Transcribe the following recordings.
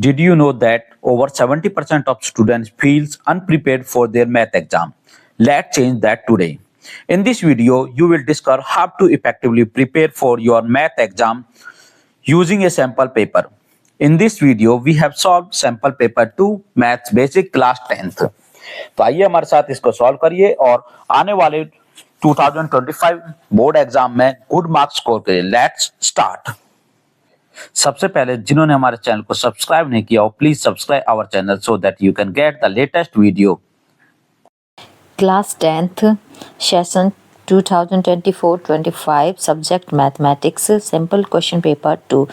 Did you know that over 70% of students feels unprepared for their math exam? Let's change that today. In this video, you will discover how to effectively prepare for your math exam using a sample paper. In this video, we have solved sample paper 2 Maths Basic Class 10th. तो आइए हमारे साथ इसको solve करिए और आने वाले 2025 board exam में गुड मार्क्स स्कोर करिए। Let's start. सबसे पहले जिन्होंने हमारे चैनल को सब्सक्राइब नहीं किया हो, please subscribe our channel so that you can get the latest video. Class 10th session 2024-25 subject mathematics simple question paper 2।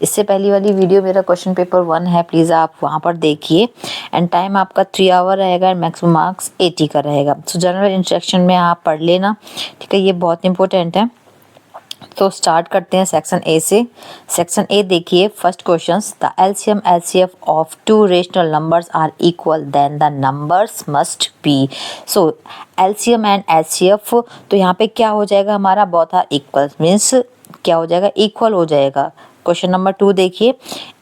इससे पहली वाली वीडियो मेरा क्वेश्चन पेपर 1 है, प्लीज़ आप वहाँ पर देखिए। एंड टाइम आपका 3 आवर रहेगा एंड मैक्सिमम मार्क्स 80 का रहेगा। सो जनरल इंस्ट्रक्शन में आप पढ़ लेना, ठीक है, ये बहुत इंपॉर्टेंट है। तो स्टार्ट करते हैं सेक्शन ए से। सेक्शन ए देखिए, first questions, the LCM LCF of two rational numbers are equal then the numbers must be. So LCM and LCF, तो यहाँ पे क्या हो जाएगा हमारा, बोथ आर इक्वल, मीन्स क्या हो जाएगा, इक्वल हो जाएगा। क्वेश्चन नंबर 2 देखिए,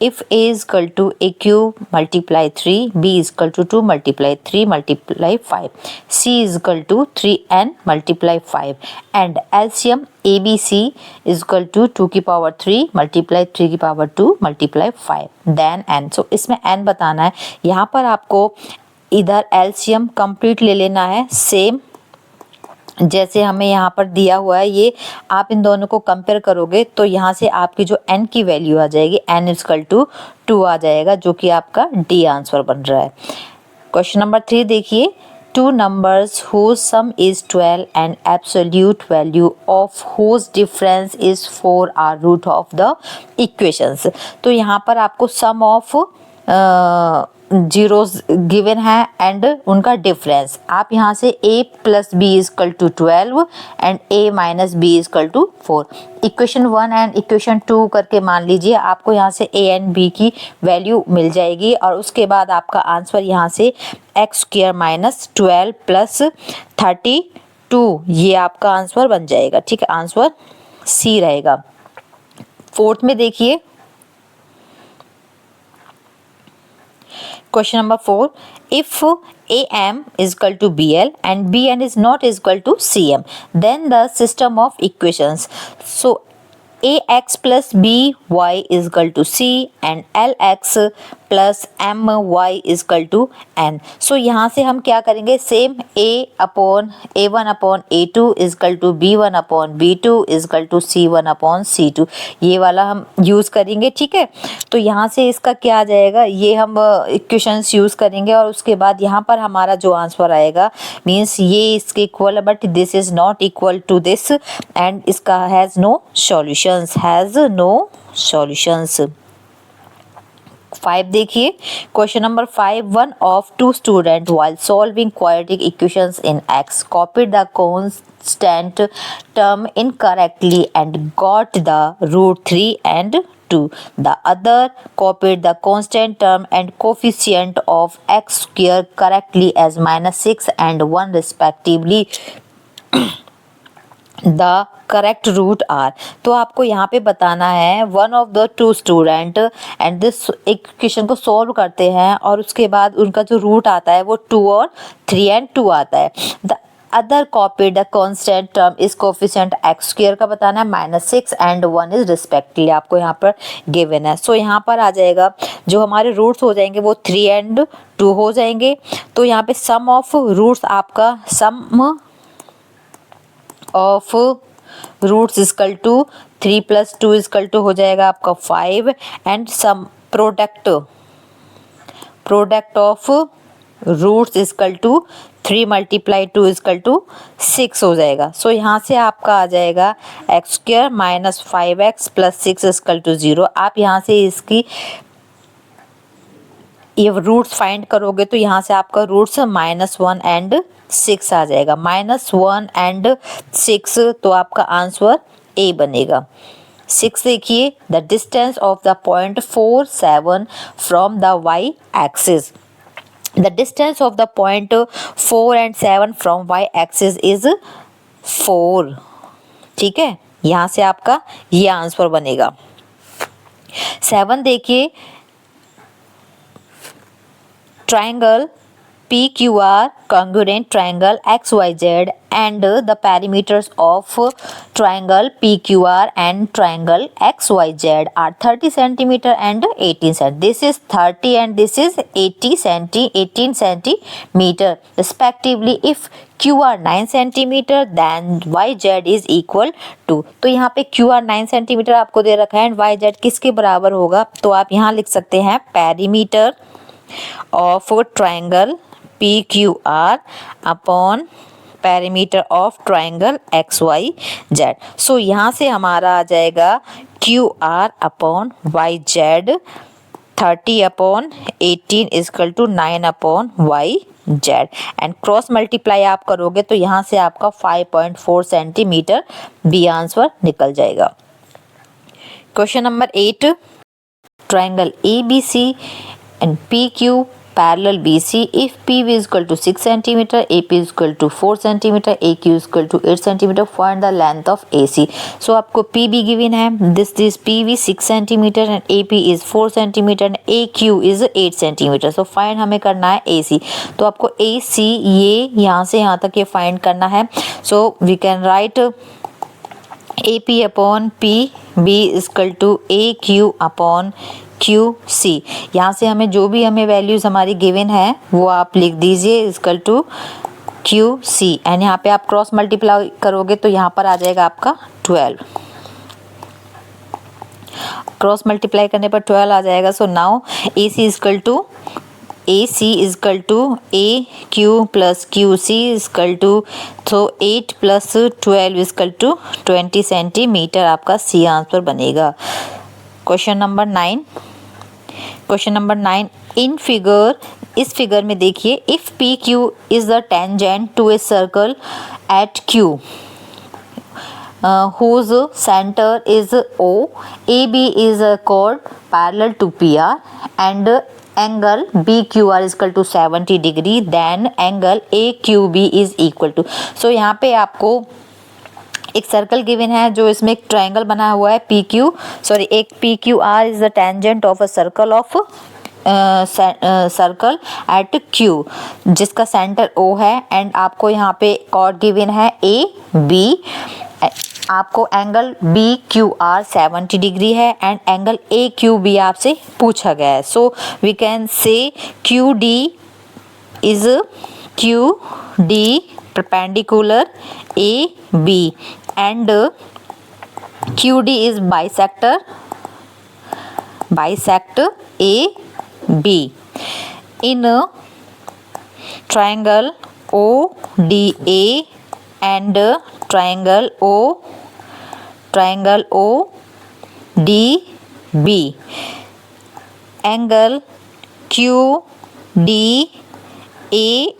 if a is equal to A cube multiply 3, b is equal to 2 multiply 3 multiply 5, c is equal to 3n multiply 5 and LCM A B C is equal to 2 की power 3 multiply 3 की power 2 multiply 5 then n। So इसमें n बताना है। यहाँ पर आपको इधर LCM complete ले लेना है, सेम जैसे हमें यहाँ पर दिया हुआ है। ये आप इन दोनों को कंपेयर करोगे तो यहाँ से आपकी जो n की वैल्यू आ जाएगी, n इक्वल टू 2 आ जाएगा, जो कि आपका डी आंसर बन रहा है। क्वेश्चन नंबर 3 देखिए, two numbers whose sum is 12 and absolute value of whose difference is 4 are root of the equations। तो यहाँ पर आपको sum of जीरोस गिवन है एंड उनका डिफरेंस। आप यहाँ से a plus B is equal to 12 and a minus B is equal to 4, equation 1 and equation 2 करके मान लीजिए। आपको यहाँ से a एंड b की वैल्यू मिल जाएगी और उसके बाद आपका आंसर यहाँ से एक्स स्क्वायर माइनस 12 प्लस 32, ये आपका आंसर बन जाएगा, ठीक है, आंसर सी रहेगा। फोर्थ में देखिए, question number 4, if AM is equal to BL and BN is not is equal to CM, then the system of equations, so AX plus BY is equal to C and LX plus M Y is equal to N. So यहाँ से हम क्या करेंगे, same A/A1/A2 is equal to B1/B2 is equal to C1/C2, ये वाला हम use करेंगे, ठीक है। तो यहाँ से इसका क्या आ जाएगा, ये हम इक्वेशंस यूज़ करेंगे और उसके बाद यहाँ पर हमारा जो आंसर आएगा मीन्स ये इसके इक्वल है, but this is not equal to this and इसका हैज़ नो सॉल्यूशंस। 5 देखिए, question number 5, one of two student while solving quadratic equations in x copied the constant term incorrectly and got the root 3 and 2. The other copied the constant term and coefficient of x square correctly as -6 and 1 respectively. The correct root are. तो आपको यहाँ पे बताना है one of the two student and this equation को solve करते हैं और उसके बाद उनका जो रूट आता है वो 2 और 3 एंड 2 आता है। The other copy the constant term is coefficient x square का बताना है, -6 एंड 1 इज रिस्पेक्टिवली आपको यहाँ पर गिवन है। सो यहाँ पर आ जाएगा जो हमारे रूट्स हो जाएंगे वो 3 एंड 2 हो जाएंगे। तो यहाँ पे सम ऑफ रूट्स आपका sum of roots is equal to 3 plus 2 is equal to हो जाएगा आपका 5 and sum product of roots is equal to 3 multiply 2 is equal to 6 हो जाएगा। सो यहाँ से आपका आ जाएगा x square minus 5x plus 6 is equal to 0। आप यहाँ से इसकी ये रूट्स फाइंड करोगे तो यहाँ से आपका रूट्स -1 एंड 6 आ जाएगा, -1 एंड 6, तो आपका आंसर ए बनेगा। 6 देखिए, the distance of the point 4 7 from the Y axis. The distance of the point 4 and 7 from Y axis is 4, ठीक है, यहाँ से आपका ये आंसर बनेगा। 7 देखिए, triangle PQR congruent triangle XYZ and the perimeters of triangle PQR and triangle XYZ are 30 centimeter and 18 cm. This is 30 and this is 18 centimeter respectively. If QR 9 centimeter then YZ is equal to, तो यहाँ पे QR 9 centimeter आपको दे रखा है and YZ किसके बराबर होगा, तो आप यहाँ लिख सकते हैं perimeter of triangle PQR upon perimeter of triangle XYZ. So यहाँ से हमारा आ जाएगा QR upon YZ 30 upon 18 is equal to 9 upon YZ and cross multiply आप करोगे तो यहाँ से आपका 5.4 सेंटीमीटर बी आंसर निकल जाएगा. Question number 8, triangle ABC and PQ parallel BC. If PB is equal to 6 cm, AP is equal to 4 cm, AQ is equal to 8 cm, find the length of AC. So आपको PB given है, this PB 6 cm and AP is 4 cm and AQ is 8 cm. So find हमें करना है AC. तो आपको AC ये यहाँ से यहाँ तक ये find करना है. So we can write AP upon PB is equal to AQ upon QC. यहाँ से हमें जो भी हमें वैल्यूज हमारी गिवन है वो आप लिख दीजिए इक्वल टू QC एंड यहाँ पे आप क्रॉस मल्टीप्लाई करोगे तो यहाँ पर आ जाएगा आपका 12. क्रॉस मल्टीप्लाई करने पर 12 आ जाएगा. So now AC equal to AQ plus QC equal to, तो 8 प्लस 12 इक्वल टू 20 सेंटीमीटर आपका C आंसर बनेगा. क्वेश्चन नंबर 9 इन फिगर, इस फिगर में देखिए if PQ is the tangent to a circle at Q whose center is O, AB is a chord parallel to PR and angle BQR is equal to 70 degree, then angle AQB is equal to. So यहाँ पे आपको एक circle given है जो इसमें एक triangle बना हुआ है एक PQR is the tangent of a circle of circle at Q जिसका सेंटर O है एंड आपको यहाँ पे कॉर्ड गिवन है AB. आपको एंगल BQR 70 डिग्री है एंड एंगल AQB आपसे पूछा गया है. So we can say QD perpendicular AB and QD is bisect AB. In triangle ODA and triangle ODB, angle QDA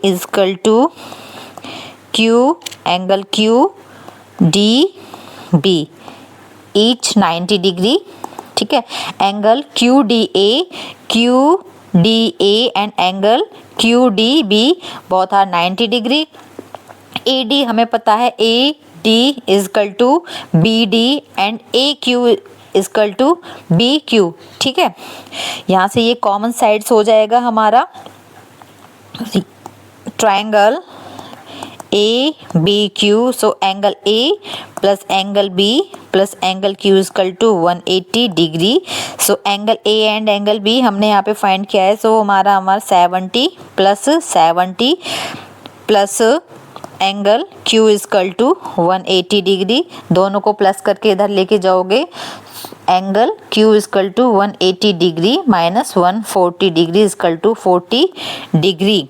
is equal to angle QDB each 90 degree. ठीक है, angle QDA and angle QDB both are 90 degree. AD हमें पता है AD is equal to BD and AQ is equal to BQ. ठीक है, यहाँ से ये कॉमन साइड्स हो जाएगा हमारा. Triangle ABQ, so angle A plus angle B plus angle Q is equal to 180 degree. so angle A and angle B हमने यहाँ पे फाइंड किया है. so हमारा 70 plus angle Q is equal to 180 degree. दोनों को प्लस करके इधर लेके जाओगे. Angle Q is equal to 180 degree minus 140 degree is equal to 40 degree.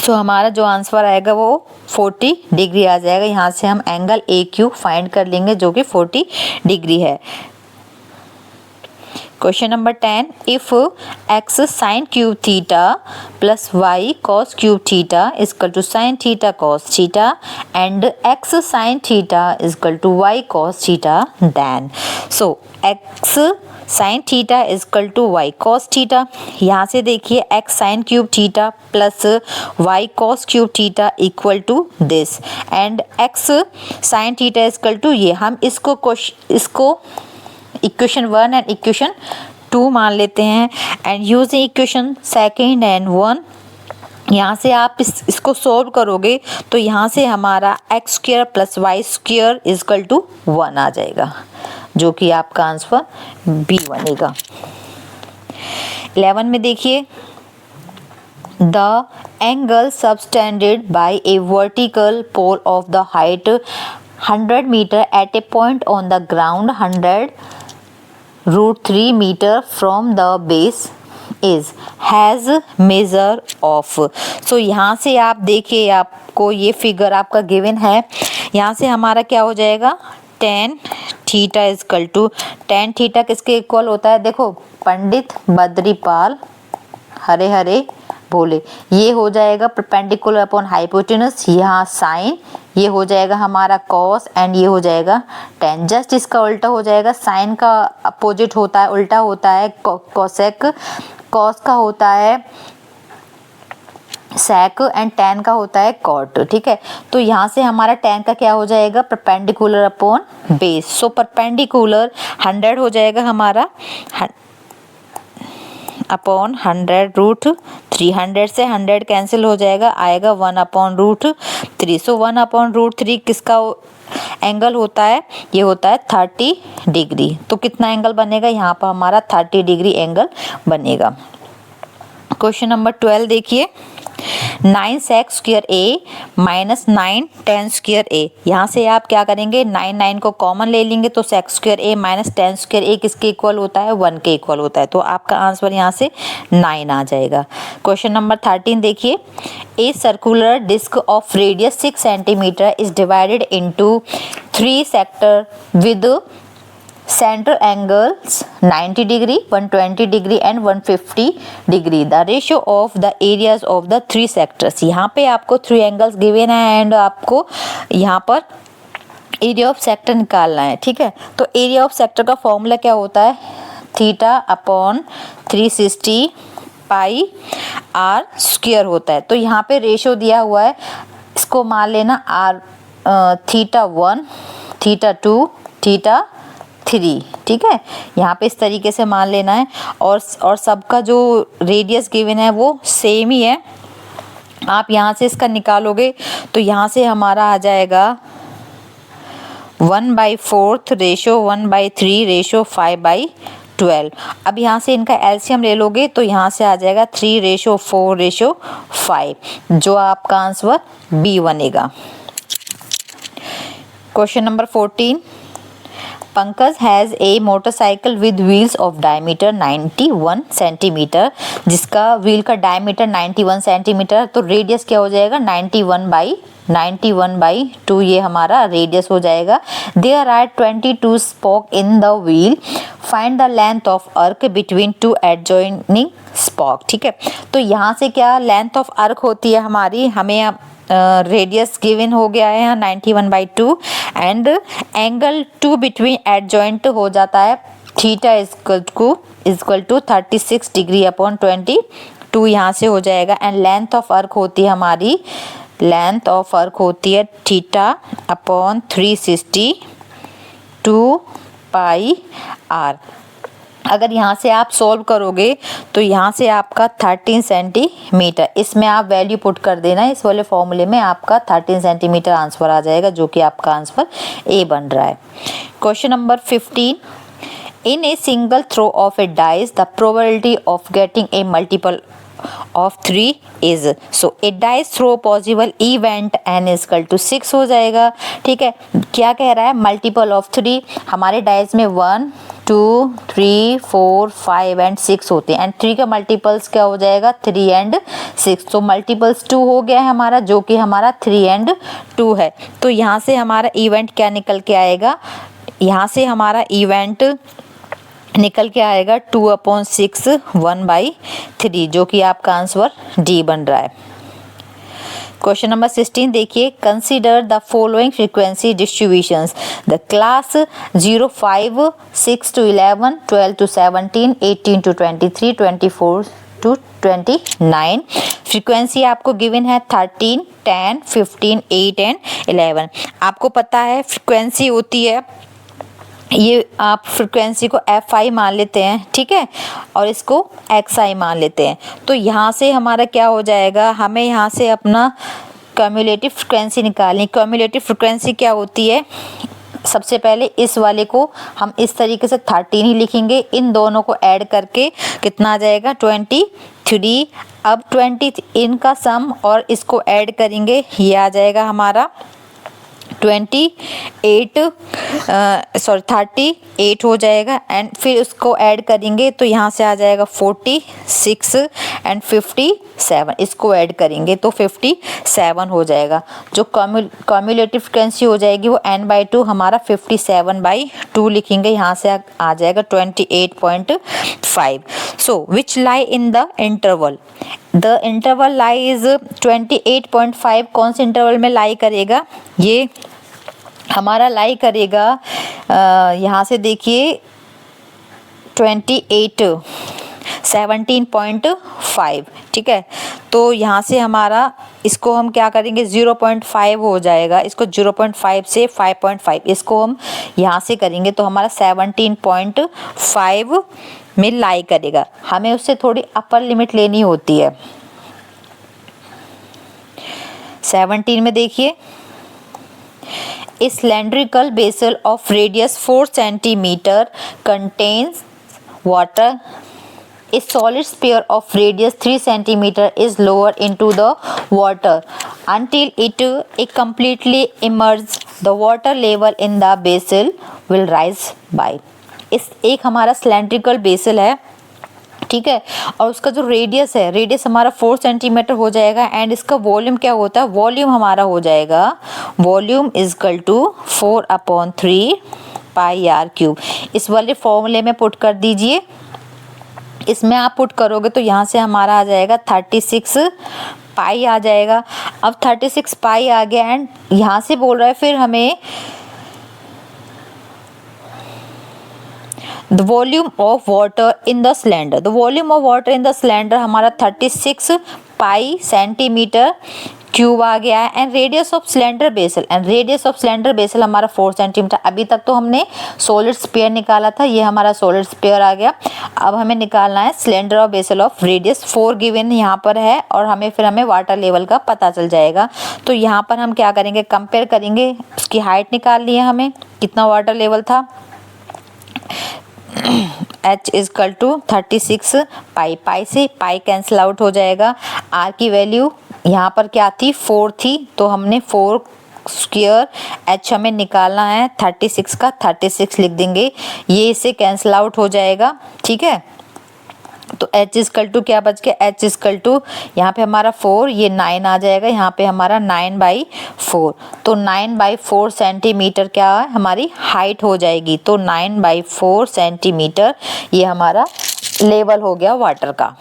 So हमारा जो आंसर आएगा वो 40 डिग्री आ जाएगा. यहाँ से हम एंगल AQ फाइंड कर लेंगे जो कि 40 डिग्री है. Question number 10 if x sin cube theta plus y cos cube theta is equal to sin theta cos theta and x sin theta is equal to y cos theta, then so x sin theta is equal to y cos theta. यहाँ से देखिए x sin cube theta plus y cos cube theta equal to this and x sin theta is equal to ये. हम इसको equation 1 and equation 2 मान लेते हैं and using equation second and 1, यहाँ से आप इसको सोल्व करोगे तो यहाँ से हमारा X square plus Y square is equal to 1 आ जाएगा, जो कि आपका आंसर बी बनेगा। 11 में देखिए, the angle subtended by a vertical pole of the height 100 metre at a point on the ground 100√3 metre from the base is has measure of. So यहाँ से आप देखिए, आपको ये फिगर आपका गिवन है, यहाँ से हमारा क्या हो जाएगा, tan theta is equal to, tan theta किसके इक्वल होता है, देखो पंडित बद्रीपाल हरे हरे बोले, ये हो जाएगा परपेंडिकुलर अपॉन हाइपोटेनस, यहाँ साइन, ये हो जाएगा हमारा कॉस एंड ये हो जाएगा tan। जस्ट इसका उल्टा हो जाएगा, साइन का अपोजिट होता है, उल्टा होता है कोसेक, कॉस का होता है सेक एंड tan का होता है कॉट। ठीक है, तो यहाँ से हमारा tan का क्या हो जाएगा, perpendicular upon base. So perpendicular 100 हो जाएगा हमारा अपॉन 100√3, 100 से 100 कैंसिल हो जाएगा, आएगा 1/√3। सो 1/√3 किसका एंगल होता है, ये होता है 30 डिग्री। तो कितना एंगल बनेगा, यहाँ पर हमारा 30 डिग्री एंगल बनेगा। क्वेश्चन नंबर 12 देखिए, 9 sec square a minus 9 tan square a, यहाँ से आप क्या करेंगे, 9 को कॉमन ले लेंगे तो sec square a minus tan square a किसके इक्वल होता है, 1 के इक्वल होता है, तो आपका आंसर यहाँ से 9 आ जाएगा। क्वेश्चन नंबर 13 देखिए, a circular disc of radius 6 centimetre is divided into 3 sector with center angles 90 degree, 120 degree and 150 degree. The ratio of the areas of the 3 sectors. यहाँ पे आपको 3 angles given है एंड आपको यहाँ पर एरिया ऑफ सेक्टर निकालना है। ठीक है, तो एरिया ऑफ सेक्टर का फॉर्मूला क्या होता है, theta upon 360 pi are square होता है। तो यहाँ पे रेशियो दिया हुआ है, इसको मान लेना आर थीटा 1, थीटा 2, थीटा 3। ठीक है, यहाँ पे इस तरीके से मान लेना है और सबका जो रेडियस गिवन है वो सेम ही है। आप यहाँ से इसका निकालोगे तो यहाँ से हमारा आ जाएगा 1/4 रेशो 1/3 रेशो 5/12। अब यहाँ से इनका एलसीएम ले लोगे तो यहाँ से आ जाएगा 3:4:5, जो आपका आंसर बी बनेगा। Question number 14, Pankaj has a motorcycle with wheels of diameter 91 centimetre, जिसका व्हील का डायमीटर 91 सेंटीमीटर, तो रेडियस क्या हो जाएगा, 91/2 ये हमारा रेडियस हो जाएगा। There are 22 spoke in the wheel, find the length of arc between 2 adjoining spoke. ठीक है, तो यहाँ से क्या लेंथ ऑफ आर्क होती है हमारी, हमें रेडियस गिवन हो गया है यहाँ 91/2 एंड एंगल 2 बिटवीन एडजॉइंट हो जाता है theta equal to 36 degree upon 22 यहाँ से हो जाएगा। एंड लेंथ ऑफ आर्क होती है हमारी, लेंथ ऑफ आर्क होती है थीटा अपॉन 360 पाई आर। अगर यहाँ से आप सॉल्व करोगे तो यहाँ से आपका 13 सेंटीमीटर, इसमें आप वैल्यू पुट कर देना, इस वाले फॉर्मूले में आपका 13 सेंटीमीटर आंसर आ जाएगा, जो कि आपका आंसर ए बन रहा है। Question number 15, in a single throw of a dice the probability of getting a multiple of 3 is, so a dice throw possible event n equal to 6 हो जाएगा। ठीक है, क्या कह रहा है, मल्टीपल ऑफ 3, हमारे डाइस में 1 2 3 4 5 एंड 6 होते हैं एंड 3 का मल्टीपल्स क्या हो जाएगा, 3 एंड 6, तो मल्टीपल्स 2 हो गया है हमारा, जो कि हमारा 3 एंड 2 है। तो यहाँ से हमारा इवेंट क्या निकल के आएगा, यहाँ से हमारा इवेंट निकल के आएगा 2/6 1/3, जो कि आपका आंसर डी बन रहा है। क्वेश्चन नंबर 16 देखिए, consider the following frequency distributions, the class 0 5 6 to 11 12 to 17 18 to 23 24 to 29। Frequency आपको गिवन है 13 10 15 8 एंड 11। आपको पता है फ्रीक्वेंसी होती है ये आप फ्रिक्वेंसी को एफ आई मान लेते हैं, ठीक है, और इसको एक्स आई मान लेते हैं। तो यहाँ से हमारा क्या हो जाएगा, हमें यहाँ से अपना क्यूमुलेटिव फ्रिक्वेंसी निकालनी। क्यूमुलेटिव फ्रिक्वेंसी क्या होती है, सबसे पहले इस वाले को हम इस तरीके से 13 ही लिखेंगे, इन दोनों को ऐड करके कितना आ जाएगा 23। अब 20 इनका सम और इसको ऐड करेंगे, ये आ जाएगा हमारा 38 हो जाएगा। एंड फिर उसको ऐड करेंगे तो यहाँ से आ जाएगा 46 एंड 57, इसको ऐड करेंगे तो 57 हो जाएगा। जो क्यूमुलेटिव फ्रिक्वेंसी हो जाएगी वो n/2 हमारा 57/2 लिखेंगे, यहाँ से आ जाएगा 28.5। So which lie in the interval, the interval lie is 28.5। कौन से इंटरवल में लाई करेगा, ये हमारा लाई करेगा यहाँ से देखिए 17.5, ठीक है। तो यहाँ से हमारा इसको हम क्या करेंगे 0.5 हो जाएगा, इसको 0.5 से 5.5 इसको हम यहाँ से करेंगे तो हमारा 17.5 में लाई करेगा। हमें उससे थोड़ी अपर लिमिट लेनी होती है। 17 में देखिए, A cylindrical vessel of radius 4 centimeter contains water. A solid sphere of radius 3 centimeter is lowered into the water until it completely immerses. The water level in the vessel will rise by. इस एक हमारा cylindrical vessel है, ठीक है, और उसका जो radius है, रेडियस हमारा 4 सेंटीमीटर हो जाएगा। एंड इसका वॉल्यूम क्या होता है, वॉल्यूम हमारा हो जाएगा volume is equal to 4/3 pi r cube. इस वाले फॉर्मूले में पुट कर दीजिए, इसमें आप पुट करोगे तो यहाँ से हमारा आ जाएगा 36 पाई आ जाएगा। अब 36 पाई आ गया एंड यहाँ से बोल रहा है फिर हमें the volume of water in the cylinder, the volume of water in the cylinder हमारा 36 पाई सेंटीमीटर क्यूब आ गया है। And radius of cylinder basal, and radius of cylinder basal हमारा 4 सेंटीमीटर। अभी तक तो हमने सॉलिड स्फीयर निकाला था, ये हमारा सॉलिड स्फीयर आ गया। अब हमें निकालना है cylinder of basal of radius 4 given यहाँ पर है, और हमें वाटर लेवल का पता चल जाएगा। तो यहाँ पर हम क्या करेंगे, कंपेयर करेंगे, उसकी हाइट निकालनी है हमें, कितना वाटर लेवल था। h इज इक्वल टू 36 पाई, पाई से पाई कैंसिल आउट हो जाएगा। r की वैल्यू यहाँ पर क्या थी 4 थी, तो हमने 4 स्क्वायर h हमें निकालना है 36 का 36 लिख देंगे, ये इससे कैंसिल आउट हो जाएगा, ठीक है। तो h इज इक्वल टू क्या बच गया, h इज इक्वल टू यहाँ पे हमारा 4, ये 9 आ जाएगा, यहाँ पे हमारा 9/4। तो 9/4 सेंटीमीटर क्या है हमारी हाइट हो जाएगी। तो 9/4 सेंटीमीटर ये हमारा लेवल हो गया वाटर का।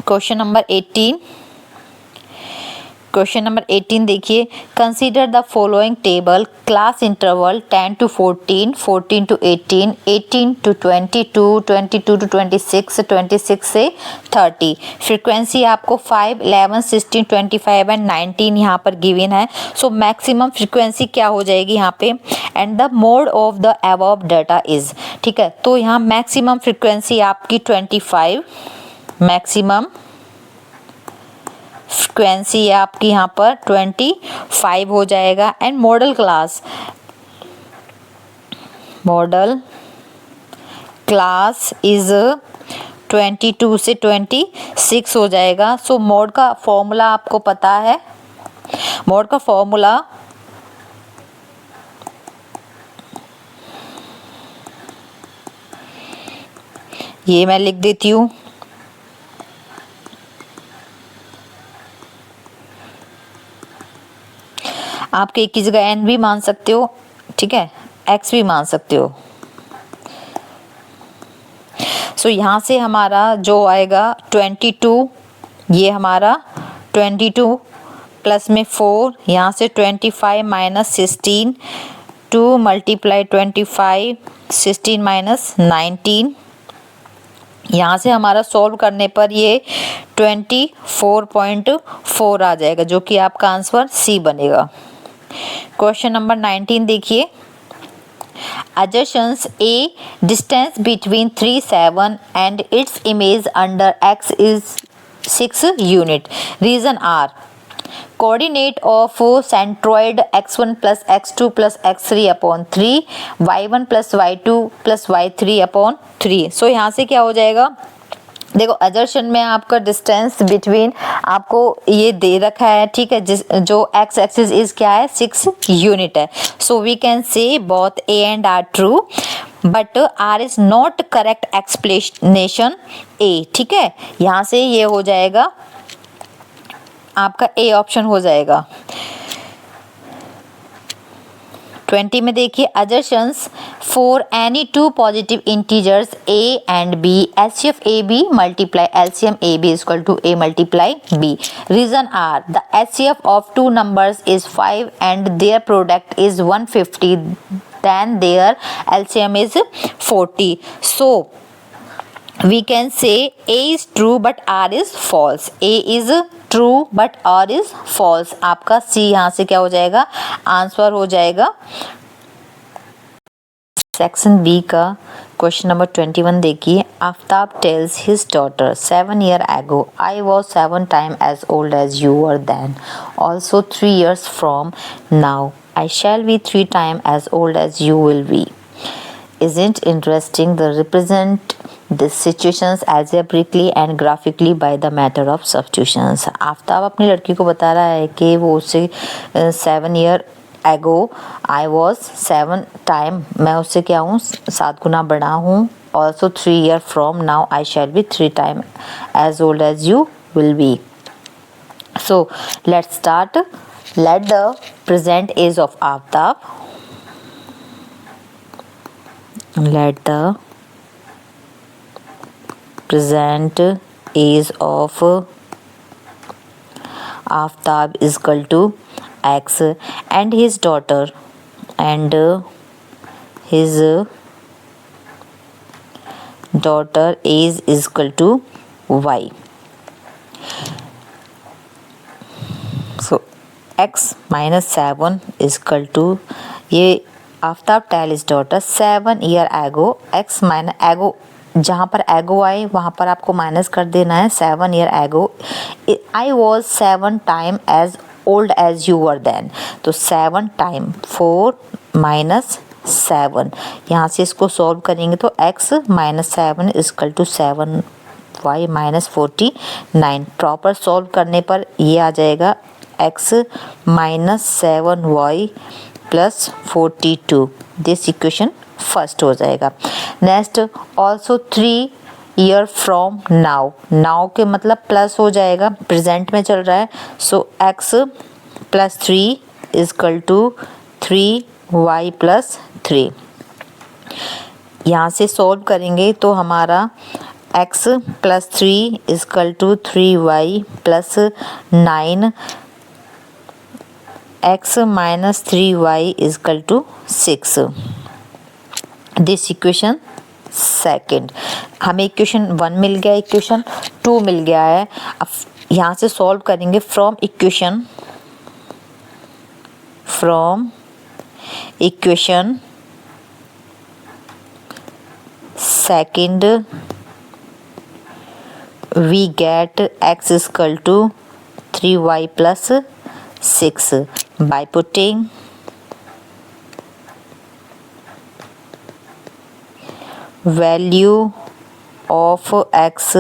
क्वेश्चन नंबर 18, क्वेश्चन नंबर 18 देखिए, consider the following table, class interval 10 to 14, 14 to 18, 18 to 22, 22 to 26, 26 से 30। फ्रीक्वेंसी आपको 5, 11, 16, 25 एंड 19 यहाँ पर गिवन है। सो मैक्सिमम फ्रीक्वेंसी क्या हो जाएगी यहाँ पे, and the mode of the above data is, ठीक है। तो यहाँ मैक्सिमम फ्रीक्वेंसी आपकी 25, मैक्सिमम फ्रीक्वेंसी आपकी यहाँ पर 25 हो जाएगा। एंड मॉडल क्लास इज 22 से 26 हो जाएगा। सो मोड का फॉर्मूला आपको पता है, मोड का फॉर्मूला ये मैं लिख देती हूँ, आपके एक की जगह n भी मान सकते हो, ठीक है, x भी मान सकते हो। सो यहाँ से हमारा जो आएगा 22, ये हमारा 22 प्लस में 4, यहाँ से 25 माइनस 16, 2 मल्टीप्लाई 25, 16 माइनस 19, यहाँ से हमारा सॉल्व करने पर ये 24.4 आ जाएगा, जो कि आपका आंसर सी बनेगा। क्वेश्चन नंबर 19 देखिए, Assertions A. Distance between 3, 7 and its image under x is 6 unit. Reason R. Coordinate of centroid x1 plus x2 plus x3 upon 3, y1 plus y2 plus y3 upon 3. सो यहाँ से क्या हो जाएगा, देखो अजर्शन में आपका डिस्टेंस बिटवीन आपको ये दे रखा है, ठीक है, जिस जो एक्स एक्सिस इज क्या है 6 यूनिट है. So we can say both A and R true but R is not correct explanation A. ठीक है, यहाँ से ये हो जाएगा आपका ए ऑप्शन हो जाएगा. 20 में देखिए assertions for any two positive integers a and b HCF AB multiply LCM AB is equal to a multiply b. Reason are the HCF of two numbers is 5 and their product is 150, then their LCM is 40. So we can say a is true but r is false. A is true but r is false. आपका C यहाँ से क्या हो जाएगा, answer हो जाएगा. Section B का question number 21 देखिए. Aftab tales his daughter 7 years ago I was 7 times as old as you were then. Also 3 years from now I shall be 3 times as old as you will be. Isn't interesting? The represent the situations algebraically and graphically by the method of substitutions. Aftab अपनी लड़की को बता रहा है कि वो उससे 7 years ago I was 7 times, मैं उससे क्या हूँ 7 गुना बड़ा हूँ. Also 3 years from now I shall be 3 times as old as you will be. So let's start. Let the present age of Aftab, let the present age of Aftab is equal to x and his daughter age is equal to y. So x minus 7 is equal to, ये Aftab tell his daughter 7 years ago, x minus ago, जहाँ पर एगो आए वहाँ पर आपको minus कर देना है. 7 years ago I was 7 times as old as you were then. तो 7 times 4 minus 7, यहाँ से इसको सॉल्व करेंगे तो x minus 7 is equal to 7y minus 49. Proper solve करने पर ये आ जाएगा x minus 7y plus 42. This equation first हो जाएगा. Next also 3 years from now. Now के मतलब प्लस हो जाएगा, प्रेजेंट में चल रहा है. सो x plus 3 is equal to 3y plus 3. यहाँ से सॉल्व करेंगे तो हमारा x plus 3 is equal to 3y plus 9, x minus 3y is equal to 6. This equation second. हमें इक्वेशन 1 मिल गया, इक्वेशन 2 मिल गया है. अब यहाँ से सॉल्व करेंगे from equation second we get x is equal to 3y plus 6 by putting value of x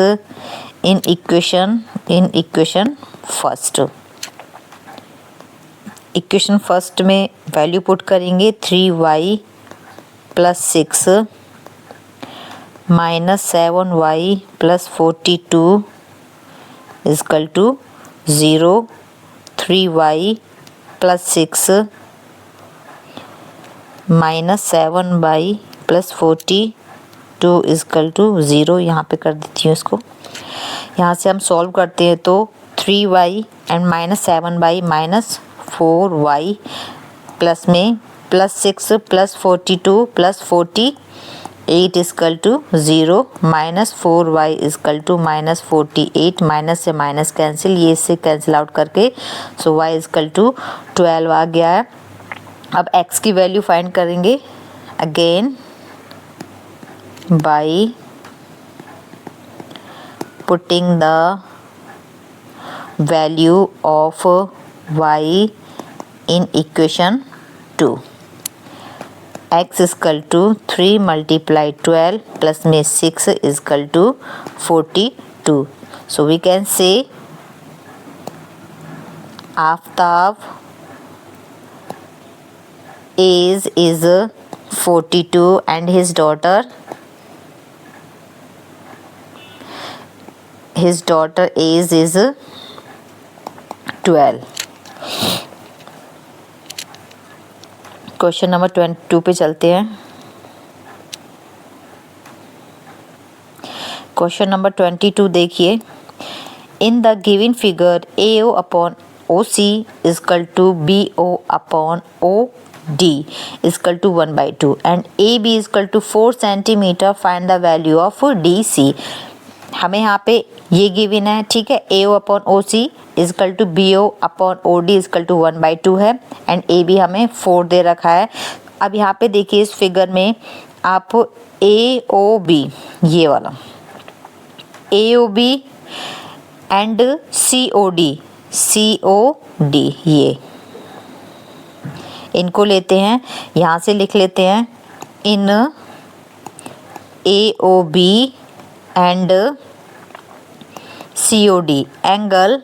in equation first. Equation first में value put करेंगे 3y plus 6 minus 7y plus 42 is equal to 0. 3y plus 6 minus 7y plus 42 is equal to 0. यहाँ पे कर देती हूँ इसको. यहाँ से हम सॉल्व करते हैं तो 3y and minus 7y minus 4y plus में plus 6 plus 42 plus 48 is equal to 0. Minus 4y is equal to minus 48. Minus से माइनस कैंसिल, ये इससे कैंसिल आउट करके सो y is equal to 12 आ गया है. अब x की वैल्यू फाइंड करेंगे. again by putting the value of y in equation 2. x is equal to 3 multiplied 12 plus में 6 is equal to 42. So we can say Aftab age is 42 and his daughter age is 12. Question number 22 पे चलते हैं. Question number 22 देखिए. In the given figure AO upon OC is equal to BO upon OD is equal to 1/2 and AB is equal to 4 centimeter. Find the value of DC. हमें यहाँ पे ये given है, ठीक है. AO upon OC is equal to BO upon OD is equal to 1/2 है and AB हमें 4 दे रखा है. अब यहाँ पे देखिए इस फिगर में आप AOB ये वाला AOB एंड COD ये इनको लेते हैं. यहाँ से लिख लेते हैं in AOB and COD angle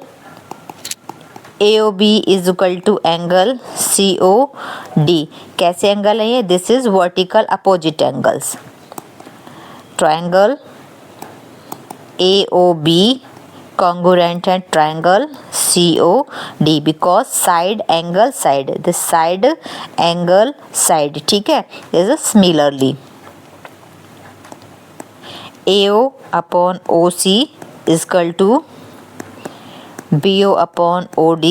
AOB is equal to angle COD. कैसे एंगल है ये? This is vertical opposite angles. Triangle AOB congruent and triangle COD because side angle side, the side angle side, ठीक है, is similarly. AO upon OC is equal to BO upon OD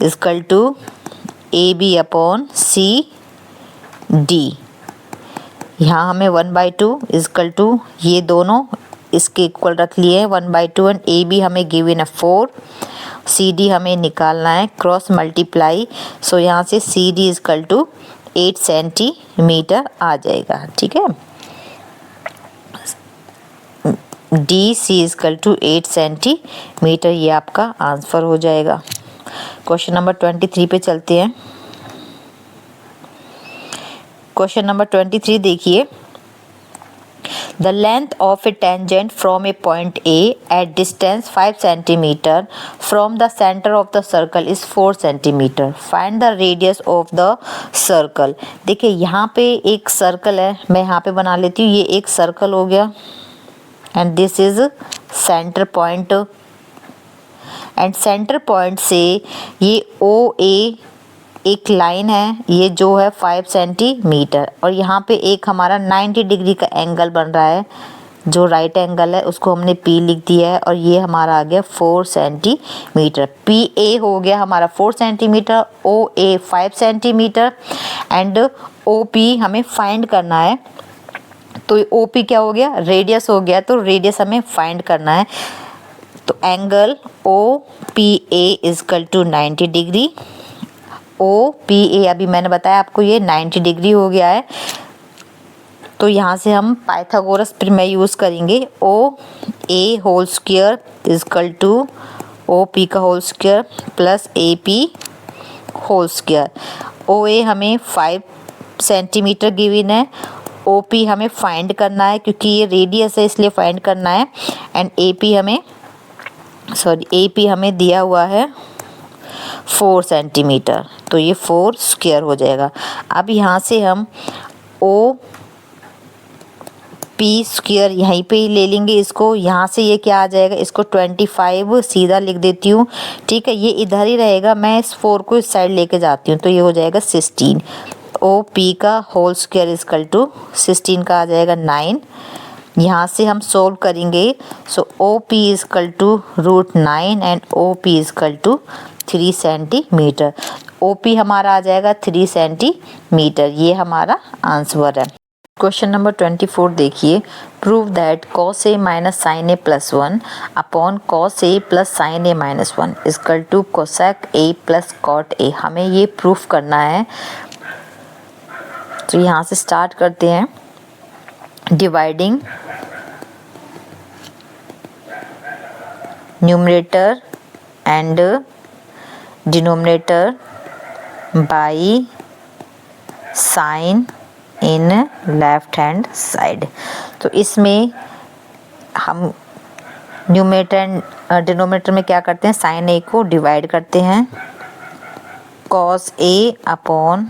is equal to AB upon CD. यहाँ हमें 1/2 is equal to ये दोनों इसके equal रख लिए हैं 1/2 एंड AB हमें गिवन है 4. CD हमें निकालना है क्रॉस मल्टीप्लाई. सो यहाँ से CD is equal to 8 centimetre आ जाएगा, ठीक है. DC is equal to 8 centimetre. ये आपका आंसर हो जाएगा. क्वेश्चन नंबर 23 पे चलते हैं. क्वेश्चन नंबर 23 देखिए. The length of a tangent from a point A at distance 5 centimeter from the center of the circle is 4 centimeter. Find the radius of the circle. देखिए यहाँ पे एक सर्कल है, मैं यहाँ पे बना लेती हूँ. ये एक सर्कल हो गया and this is center point and center point से ये OA एक लाइन है, ये जो है 5 सेंटीमीटर और यहाँ पे एक हमारा 90 डिग्री का एंगल बन रहा है जो राइट एंगल है, उसको हमने P लिख दिया है और ये हमारा आ गया 4 सेंटीमीटर. PA हो गया हमारा 4 centimetre, OA 5 centimetre and OP हमें फाइंड करना है. तो OP क्या हो गया? रेडियस हो गया. तो रेडियस हमें फाइंड करना है. तो angle OPA is equal to 90 degree. OPA अभी मैंने बताया आपको ये 90 डिग्री हो गया है. तो यहाँ से हम पाइथागोरस प्रमेय यूज़ करेंगे. OA whole square is equal to OP का whole square plus AP whole square. OA हमें 5 सेंटीमीटर गिवन है. OP हमें फाइंड करना है क्योंकि ये रेडियस है इसलिए फाइंड करना है एंड AP हमें दिया हुआ है 4 सेंटीमीटर. तो ये 4 स्क्वायर हो जाएगा. अब यहाँ से हम OP स्क्वायर यहीं पे ही ले लेंगे इसको. यहाँ से ये क्या आ जाएगा? इसको 25 सीधा लिख देती हूँ, ठीक है. ये इधर ही रहेगा, मैं इस 4 को इस साइड लेके जाती हूँ तो ये हो जाएगा 16. OP का whole square is equal to 16 का आ जाएगा 9. यहाँ से हम सोल्व करेंगे. So OP is equal to √9 and OP is equal to 3 centimetre. OP हमारा आ जाएगा 3 सेंटीमीटर. ये हमारा आंसर है. क्वेश्चन नंबर 24 देखिए. Prove that cos A minus sine A plus 1 upon cos A plus sine A minus 1 is equal to cosec A plus cot A. हमें ये proof करना है तो यहाँ से स्टार्ट करते हैं dividing numerator and denominator by sine in left hand side. तो इसमें हम न्यूमरेटर एंड डिनोमिनेटर में क्या करते हैं, साइन ए को डिवाइड करते हैं, cos A upon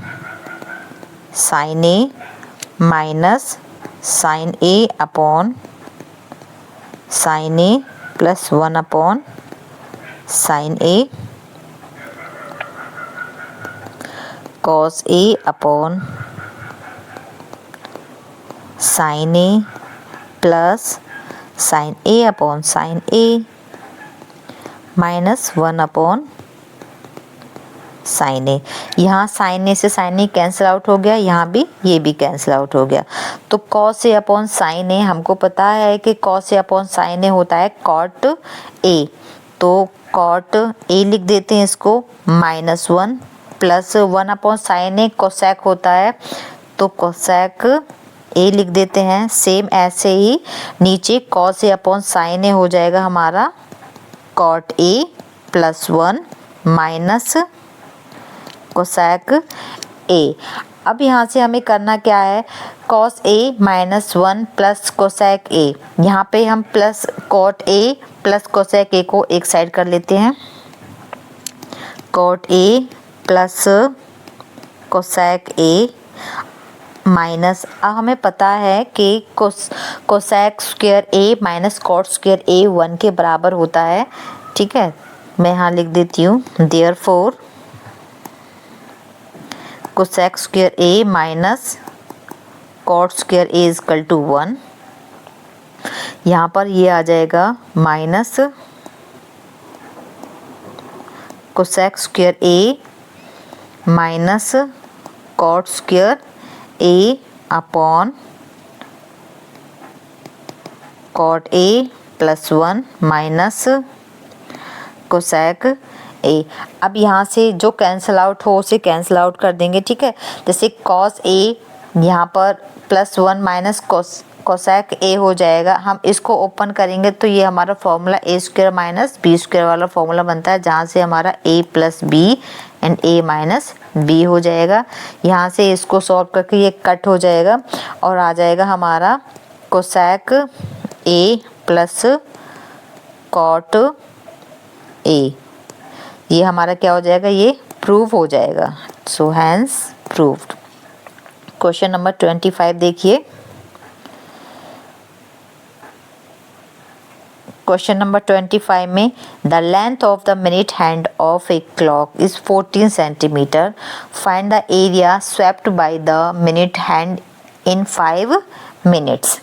sine A minus sign A upon sine A plus 1 upon sine A, cos A upon sine A plus sign A upon sine A minus 1 upon sine ए। यहाँ sign ए से sign ए cancel out हो गया, यहाँ भी ये भी cancel out हो गया। तो कॉस ए अपॉन साइन ए, हमको पता है कि कॉस ए अपॉन साइन ए होता है कॉट ए, तो कॉट ए लिख देते हैं इसको, -1 प्लस 1 अपॉन साइन ए कोसेक होता है, तो कोसेक ए लिख देते हैं। सेम ऐसे ही नीचे cos A upon sine A हो जाएगा हमारा cot A plus 1 minus cosec A. अब यहाँ से हमें करना क्या है, cos A minus 1 plus cosec A, यहाँ पे हम plus cot A plus cosec A को एक साइड कर लेते हैं, cot A plus cosec A minus, अब हमें पता है कि cosec square A minus cot square A 1 के बराबर होता है। ठीक है, मैं यहाँ लिख देती हूँ, therefore cosec square A minus cot square A is equal to 1। यहाँ पर ये आ जाएगा minus cosec square A minus cot square A upon cot A plus 1 minus cosec A. अब यहाँ से जो कैंसिल आउट हो उसे कैंसिल आउट कर देंगे। ठीक है, जैसे कॉस ए यहाँ पर प्लस 1 माइनस कोसेक ए हो जाएगा, हम इसको ओपन करेंगे तो ये हमारा formula A square minus B square वाला फॉर्मूला बनता है, जहाँ से हमारा A plus B and A minus B हो जाएगा। यहाँ से इसको सॉल्व करके ये कट हो जाएगा और आ जाएगा हमारा cosec A plus cot A. ये हमारा क्या हो जाएगा, ये प्रूव हो जाएगा। So hence proved. Question number 25 देखिए। क्वेश्चन नंबर 25 में the length of the minute hand of a clock is 14 centimetre, find the area swept by the minute hand in 5 minutes.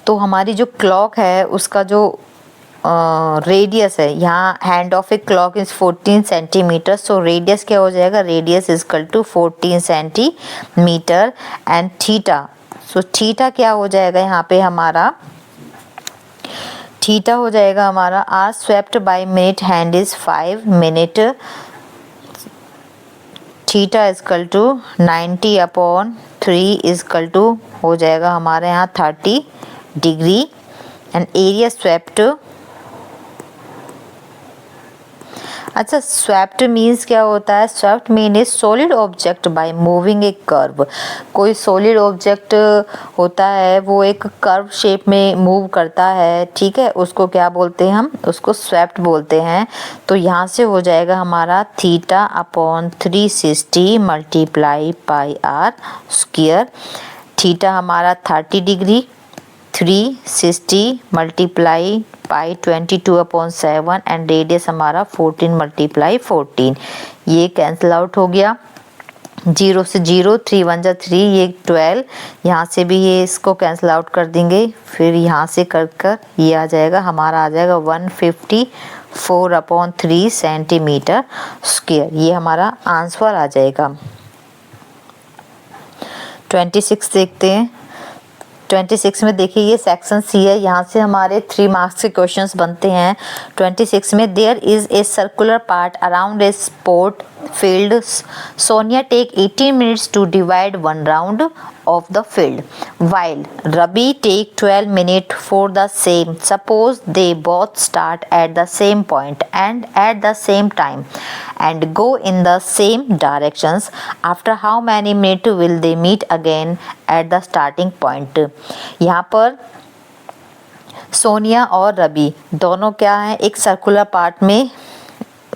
तो हमारी जो क्लॉक है उसका जो रेडियस है, यहाँ hand of a clock is 14 centimetre, so radius क्या हो जाएगा, radius is equal to 14 centimetre and theta, so theta क्या हो जाएगा, यहाँ पे हमारा थीटा हो जाएगा हमारा r swept by minute hand is 5 minute, theta is equal to 90 upon 3 is equal to हो जाएगा हमारे यहाँ 30 डिग्री एंड एरिया स्वेप्ट। अच्छा, स्वेप्ट मीन्स क्या होता है, swept mean is solid object by moving a curve. कोई सॉलिड ऑब्जेक्ट होता है वो एक कर्व शेप में मूव करता है, ठीक है, उसको क्या बोलते हैं, हम उसको स्वेप्ट बोलते हैं। तो यहाँ से हो जाएगा हमारा theta upon 360 multiply pi are square, theta हमारा 30 degree, 360 multiply pi 22/7 and radius हमारा 14 मल्टीप्लाई 14। ये कैंसिल आउट हो गया, 0 से 0, 3 1 जा 3, ये 12, यहाँ से भी ये इसको कैंसिल आउट कर देंगे, फिर यहाँ से कर ये आ जाएगा हमारा, आ जाएगा 154/3 सेंटीमीटर स्क्वायर। ये हमारा आंसर आ जाएगा। 26 देखते हैं। 26 में देखिए ये सेक्शन सी है, यहाँ से हमारे 3 मार्क्स के क्वेश्चंस बनते हैं। 26 में there is a circular part around a sport field. Sonia take 18 minutes to divide one round of the field, while Rabi take 12 minutes for the same. Suppose they both start at the same point and at the same time and go in the same directions. After how many minutes will they meet again at the starting point? यहाँ पर सोनिया और रवि दोनों क्या हैं, एक circular part में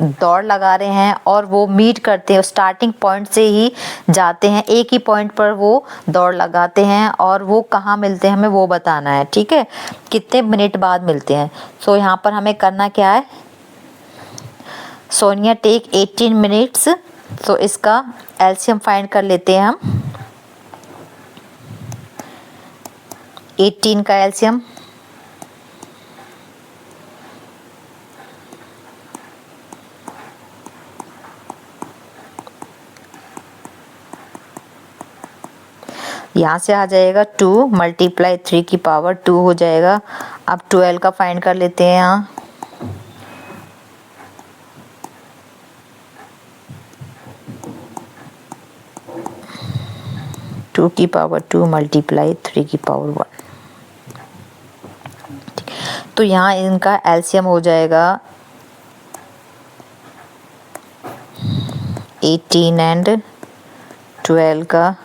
दौड़ लगा रहे हैं और वो मीट करते हैं, स्टार्टिंग पॉइंट से ही जाते हैं, एक ही पॉइंट पर वो दौड़ लगाते हैं और वो कहाँ मिलते हैं हमें वो बताना है। ठीक है, कितने मिनट बाद मिलते हैं। सो यहाँ पर हमें करना क्या है, सोनिया टेक 18 मिनट्स, तो इसका एलसीएम फाइंड कर लेते हैं हम। 18 का एलसीएम यहाँ से आ जाएगा 2 मल्टीप्लाई 3 की पावर 2 हो जाएगा। अब 12 का फाइंड कर लेते हैं यहाँ। टू की पावर 2 मल्टीप्लाई 3 की पावर 1। तो यहाँ इनका एलसीएम हो जाएगा 18 एंड 12 का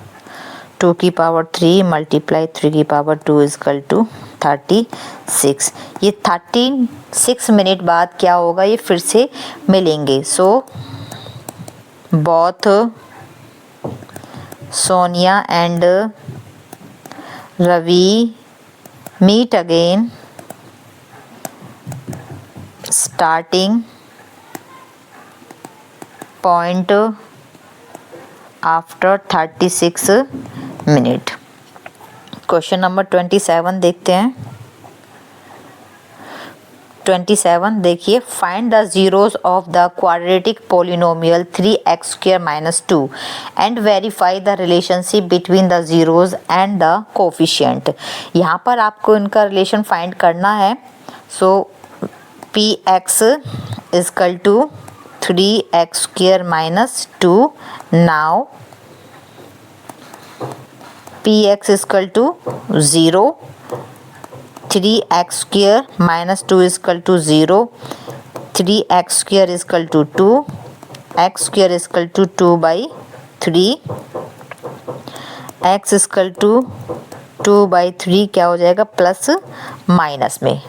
2 की पावर 3 मल्टीप्लाई 3 की पावर 2 इजकल टू 36। ये 36 मिनट बाद क्या होगा, ये फिर से मिलेंगे। So both Sonia and Ravi meet again starting point after 36 minute. Question number 27 देखते हैं। 27 देखिए, find the zeros of the quadratic polynomial 3x² - 2 and verify the relationship between the zeros and the coefficient. यहाँ पर आपको इनका रिलेशन फाइंड करना है। So px is equal to 3x² - 2। Now px is equal to 0, 3x² - 2 is equal to 0, 3x² is equal to 2, x² is equal to 2/3, x is equal to 2/3 क्या हो जाएगा, plus minus में।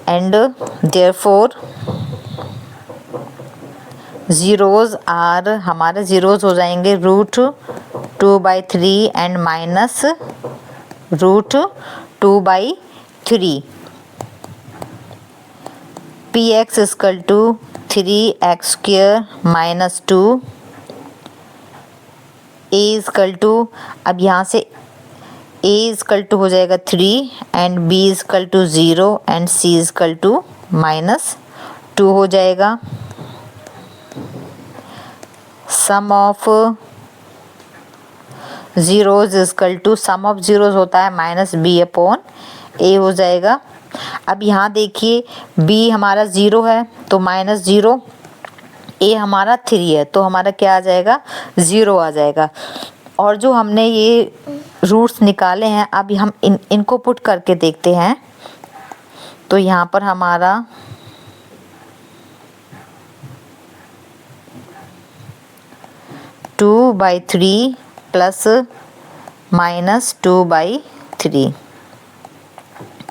एंड देयरफॉर जीरोज आर, हमारे जीरोज हो जाएंगे √2/3 and minus √2/3। px is equal to 3x² - 2, a is equal to, अब यहाँ से a इजकल टू हो जाएगा 3 and b is equal to 0 and c is equal to -2 हो जाएगा। Sum of zeros is equal to, sum of zeros होता है -b/a हो जाएगा। अब यहाँ देखिए b हमारा 0 है तो -0, a हमारा 3 है तो हमारा क्या आ जाएगा, 0 आ जाएगा। और जो हमने ये रूट्स निकाले हैं अभी हम इनको पुट करके देखते हैं। तो यहाँ पर हमारा (2/3 प्लस -2/3)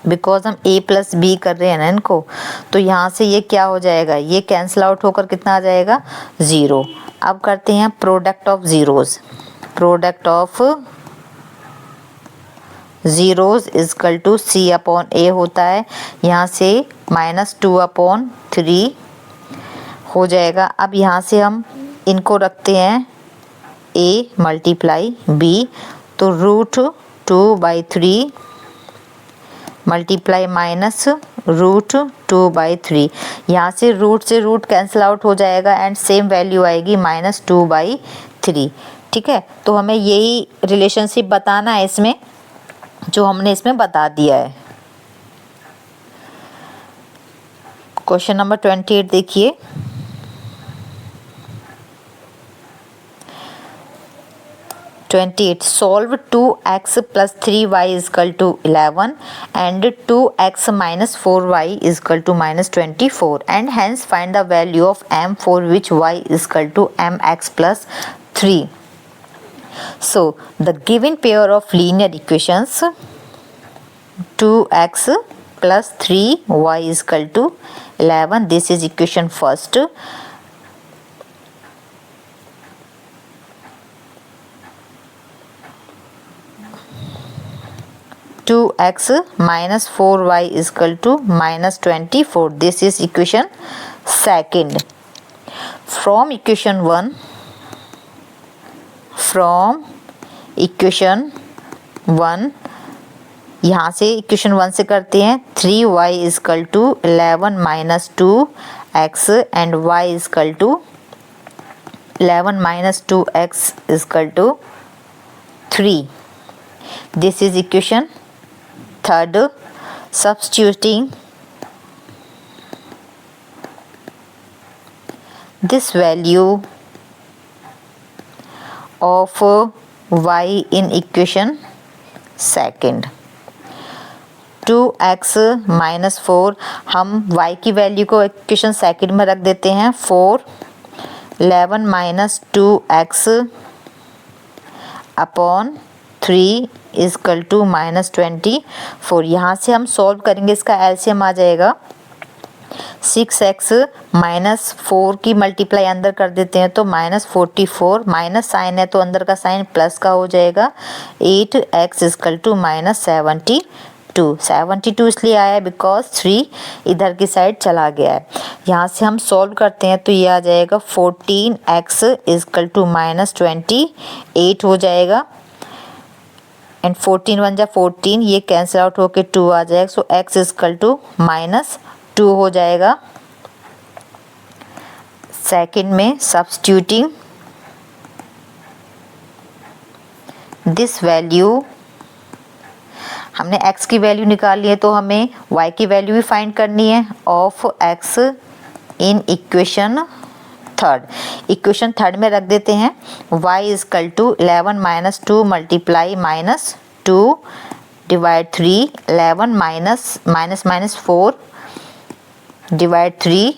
बिकॉज हम a प्लस b कर रहे हैं ना इनको, तो यहाँ से ये क्या हो जाएगा, ये कैंसिल आउट होकर कितना आ जाएगा, 0। अब करते हैं product of zeros. Product of zeros is equal to c/a होता है, यहाँ से -2/3 हो जाएगा। अब यहाँ से हम इनको रखते हैं a मल्टीप्लाई b, तो √2/3 मल्टीप्लाई माइनस √2/3, यहाँ से रूट कैंसिल आउट हो जाएगा एंड सेम वैल्यू आएगी -2/3। ठीक है, तो हमें यही रिलेशनशिप बताना है इसमें, जो हमने इसमें बता दिया है। क्वेश्चन नंबर 28 देखिए। Solve 2x plus 3y is equal to 11 and 2x minus 4y is equal to minus 24 and hence find the value of m for which y is equal to mx plus 3. So the given pair of linear equations 2x plus 3y is equal to 11, this is equation first. Two x minus 4y is equal to minus 24, this is equation second. From equation 1 यहाँ से equation 1 से करते हैं 3y is equal to 11 minus 2x and y is equal to 11 minus 2x is equal to 3. This is equation third. Substituting this value of y in equation second. 2x minus 4, हम y की value को equation second में रख देते हैं 4. 11 minus 2x upon 3 is equal to minus 24. यहाँ से हम सॉल्व करेंगे, इसका एलसीएम आ जाएगा 6x माइनस 4 की मल्टीप्लाई अंदर कर देते हैं तो माइनस 44, माइनस साइन है तो अंदर का साइन प्लस का हो जाएगा 8x is equal to minus 72 इसलिए आया है बिकॉज 3 इधर की साइड चला गया है। यहाँ से हम सॉल्व करते हैं तो ये आ जाएगा 14x is equal to minus 28 हो जाएगा एंड 14 1 जा 14, ये कैंसिल आउट होके 2 आ जाएगा, so x is equal to minus 2 हो जाएगा। सेकंड में सब्स्टिट्यूटिंग दिस वैल्यू, हमने x की वैल्यू निकाल ली है तो हमें y की वैल्यू भी फाइंड करनी है of x in equation third में रख देते हैं y is equal to 11 minus 2 multiply minus 2 divide 3, 11 minus 4 divide 3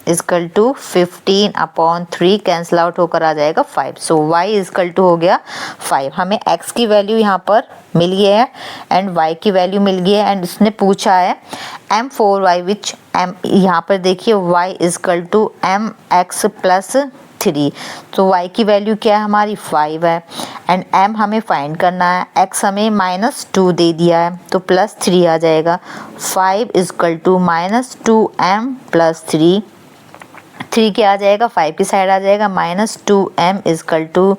is equal to 15 upon 3, cancel out होकर आ जाएगा 5, so y is equal to हो गया 5। हमें x की वैल्यू यहाँ पर मिल गया है एंड y की वैल्यू मिल गई है एंड उसने पूछा है m4y विच m, यहाँ पर देखिए y is equal to mx plus 3, तो y की वैल्यू क्या है हमारी 5 है एंड m हमें फाइंड करना है, x हमें माइनस 2 दे दिया है तो प्लस 3 आ जाएगा, 5 is equal to minus 2m plus 3 क्या आ जाएगा 5 की साइड आ जाएगा minus 2m is equal to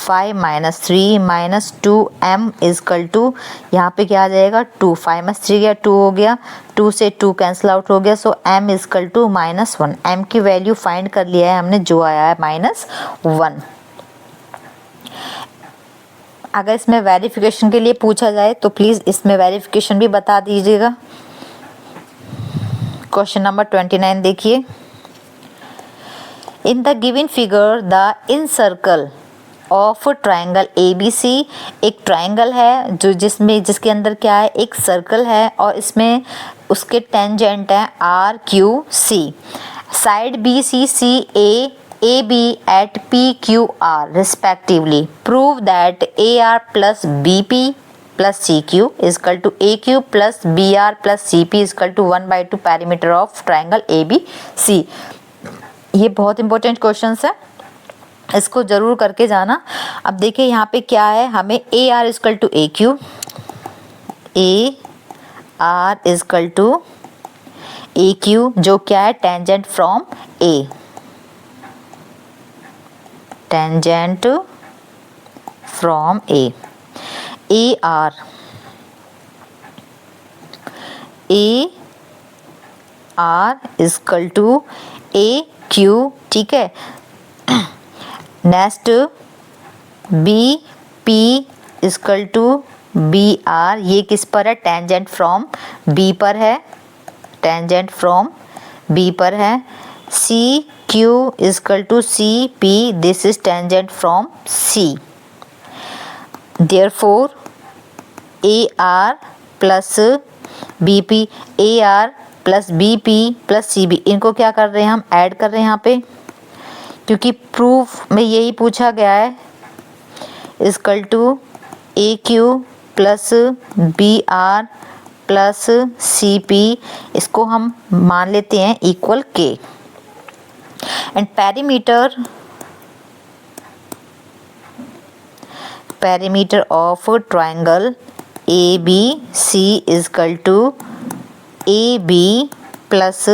5 minus 3 minus 2m is equal to यहाँ पे क्या आ जाएगा 2, 5 माइनस 3 गया 2 हो गया, 2 से 2 कैंसिल आउट हो गया, so m is equal to minus 1। m की वैल्यू फाइंड कर लिया है हमने, जो आया है माइनस 1। अगर इसमें वेरिफिकेशन के लिए पूछा जाए तो प्लीज़ इसमें वेरिफिकेशन भी बता दीजिएगा। क्वेश्चन नंबर 29 देखिए। In the given figure, the incircle of triangle ABC, एक ट्राइंगल है जो जिसके अंदर क्या है, एक सर्कल है और इसमें उसके टेंजेंट है RQC, side BCC AB at PQR respectively. Prove that AR plus BP plus CQ is equal to AQ plus BR plus CP is equal to 1/2 perimeter of triangle ABC. ये बहुत important questions है, इसको जरूर करके जाना। अब देखिए यहाँ पे क्या है, हमें AR is equal to AQ, AR is equal to AQ जो क्या है tangent from A, tangent from A, AR is equal to AQ, ठीक है। Next B P equal to B R, ये किस पर है, टेंजेंट फ्रॉम बी पर है, टेंजेंट फ्रॉम बी पर है। C Q equal to C P, this is tangent from C. Therefore A R plus B P, A R plus B P plus C B, इनको क्या कर रहे हैं हम, ऐड कर रहे हैं यहाँ पे, क्योंकि प्रूफ में यही पूछा गया है। Equal to A Q plus B R plus C P, इसको हम मान लेते हैं equal K. And perimeter of triangle ABC equal to AB plus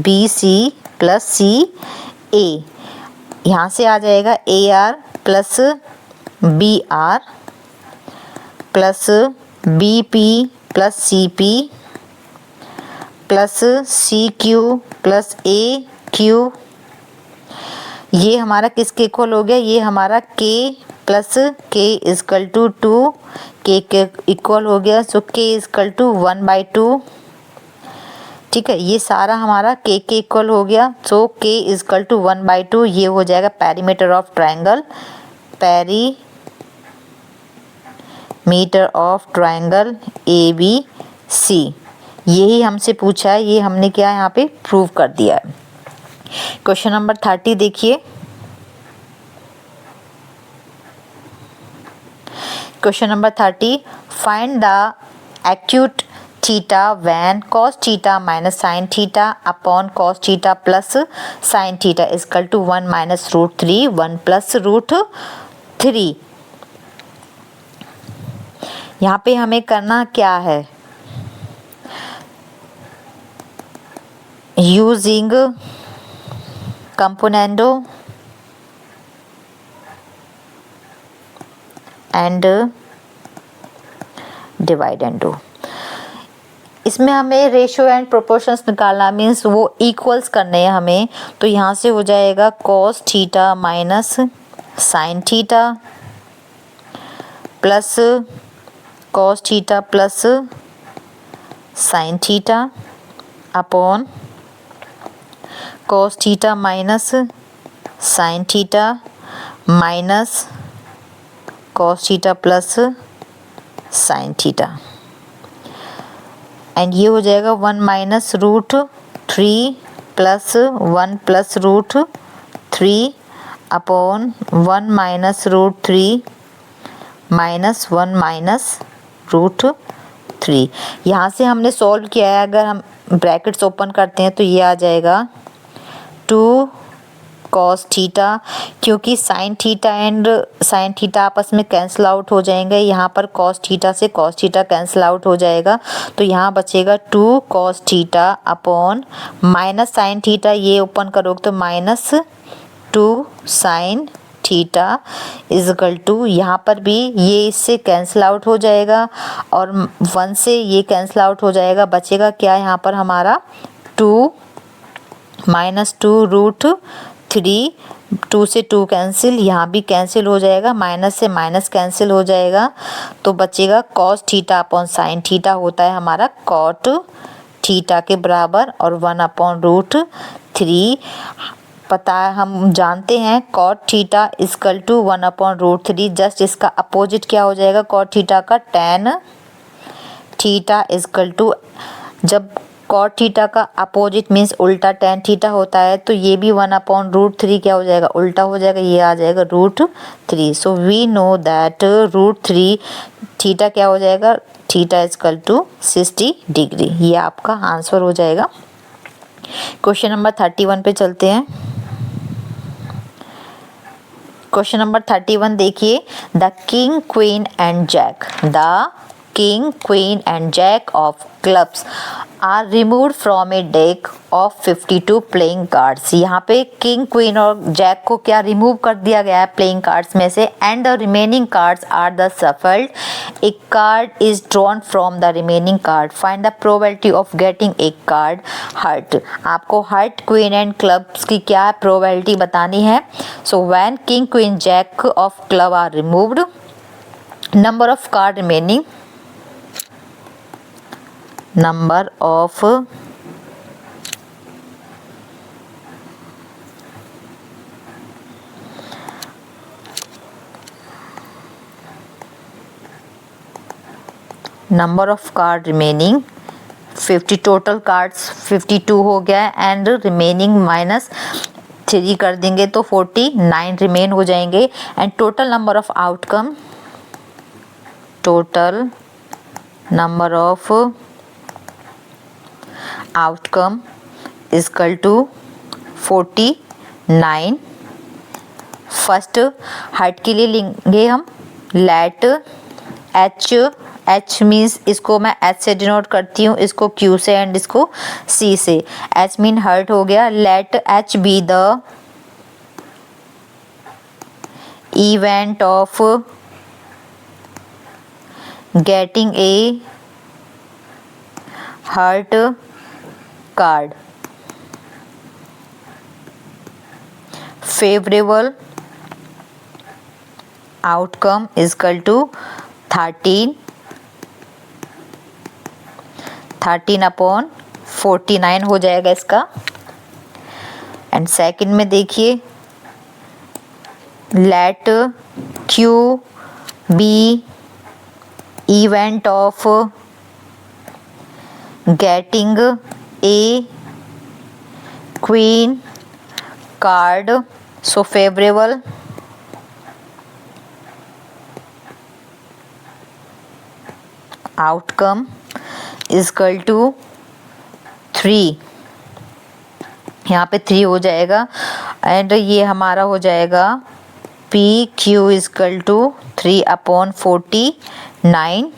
BC plus CA, यहाँ से आ जाएगा AR plus BR plus BP plus CP plus CQ plus AQ, ये हमारा किसके इक्वल हो गया, ये हमारा K plus K equal to 2, K के इक्वल हो गया, सो K इक्वल टू 1/2। ठीक है, ये सारा हमारा K के इक्वल हो गया, सो K इक्वल टू 1/2, ये हो जाएगा perimeter of triangle, perimeter of triangle ABC। यही हमसे पूछा है, ये हमने क्या यहाँ पे प्रूव कर दिया है। क्वेश्चन नंबर 30 देखिए। Question number 30, find the acute theta when cos theta minus sin theta upon cos theta plus sin theta equal to 1 minus √3 1 plus √3। यहाँ पे हमें करना क्या है, यूजिंग componendo एंड डिवाइडेंडो, इसमें हमें रेशियो एंड प्रोपोर्शंस निकालना, मीन्स वो इक्वल्स करने हैं हमें। तो यहाँ से हो जाएगा cos theta minus sin theta plus cos theta plus sin theta upon cos theta minus sin theta minus cos theta plus sin theta, and ये हो जाएगा 1 minus √3 plus 1 plus √3 upon 1 minus √3 minus 1 minus √3। यहाँ से हमने solve किया है, अगर हम ब्रैकेट्स ओपन करते हैं तो ये आ जाएगा 2 cos थीटा, क्योंकि sin theta and sin theta आपस में कैंसिल आउट हो जाएंगे, यहाँ पर cos थीटा से cos थीटा कैंसिल आउट हो जाएगा, तो यहाँ बचेगा 2 cos theta upon minus sin theta, ये ओपन करोगे तो minus 2 sin theta equal to, यहाँ पर भी ये इससे कैंसिल आउट हो जाएगा और 1 से ये कैंसिल आउट हो जाएगा, बचेगा क्या यहाँ पर हमारा 2 माइनस 2 √3, 2 से 2 कैंसिल, यहाँ भी कैंसिल हो जाएगा, माइनस से माइनस कैंसिल हो जाएगा, तो बचेगा cos theta upon sin theta होता है हमारा cot थीटा के बराबर, और 1/√3 पता है, हम जानते हैं cot theta equal to 1/√3, just इसका अपोजिट क्या हो जाएगा cot थीटा का, tan थीटा इक्वल टू, जब cot थीटा का अपोजिट मीन्स उल्टा tan थीटा होता है, तो ये भी 1/√3 क्या हो जाएगा, उल्टा हो जाएगा, ये आ जाएगा √3। So we know that √3 theta क्या हो जाएगा, थीटा इक्वल टू 60 डिग्री, ये आपका आंसर हो जाएगा। क्वेश्चन नंबर 31 पे चलते हैं। क्वेश्चन नंबर 31 देखिए, the king queen and jack, the king, queen and jack of clubs are removed from a deck of 52 playing cards. यहाँ पे किंग क्वीन और जैक को क्या रिमूव कर दिया गया है प्लेइंग कार्ड्स में से, and the remaining cards are the shuffled. A card is drawn from the remaining card, find the probability of getting a card heart. आपको हर्ट क्वीन एंड क्लब्स की क्या प्रोबेबिलिटी बतानी है। So when king queen jack of club are removed, number of card remaining, number of card remaining 50, total cards 52 हो गया and remaining minus 3 कर देंगे तो 49 रिमेन हो जाएंगे। And total number of outcome, total number of outcome is equal to 49। First heart के लिए लेंगे हम लेट एच मीन्स इसको मैं एच से डिनोट करती हूँ, इसको क्यू से एंड इसको सी से। एच मीन हर्ट हो गया। Let H be the event of getting a hurt card, favorable outcome is equal to 13 upon 49 हो जाएगा इसका। एंड सेकंड में देखिए let Q be event of getting a queen card, so favorable outcome is equal to 3। यहाँ पे 3 हो जाएगा and ये हमारा हो जाएगा P Q is equal to 3 upon 49।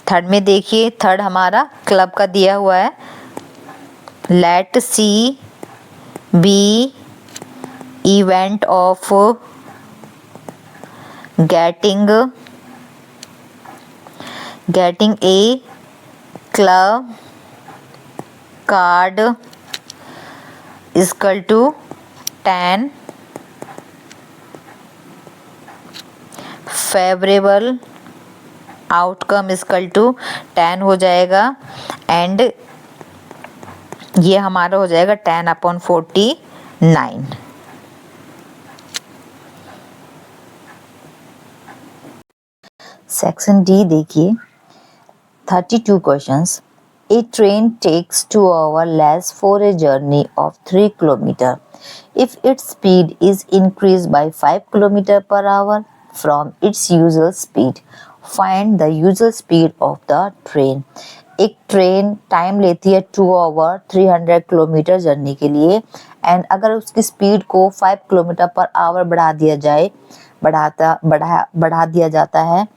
Third में देखिए, थर्ड हमारा क्लब का दिया हुआ है। Let C be event of getting a club card is equal to 10। Favourable outcome is equal to 10 हो जाएगा एंड ये हमारा हो जाएगा 10 अपॉन 49। सेक्शन डी देखिए 32 questions. A train takes 2 hours less for a journey of 3 km. If its speed is increased by 5 km per hour from its usual speed, find the usual speed of the train. एक train time लेती है 2 our 300 kilometre journey के लिए and अगर उसकी speed को 5 kilometre per hour बढ़ा दिया जाता है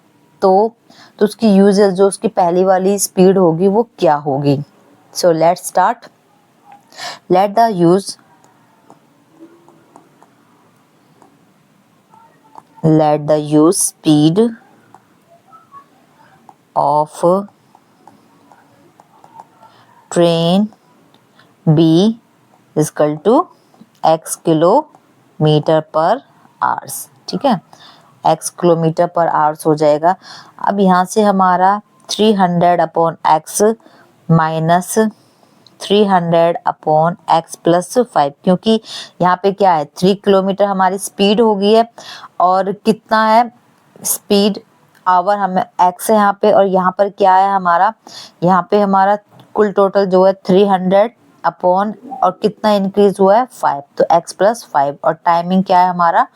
तो उसकी यूजर जो उसकी पहली वाली स्पीड होगी वो क्या होगी। So let's start. Let the use speed of train be is equal to x kilometre per hours. ठीक है, x किलोमीटर पर आवर्स हो जाएगा। अब यहाँ से हमारा 300 upon x minus 300 upon x plus 5, क्योंकि यहाँ पे क्या है 3 किलोमीटर हमारी स्पीड होगी है और कितना है स्पीड आवर हमें एक्स है यहाँ पे, और यहाँ पर क्या है हमारा, यहाँ पे हमारा कुल टोटल जो है 300 अपॉन और कितना इंक्रीज हुआ है 5, तो x प्लस 5 और टाइमिंग क्या है हमारा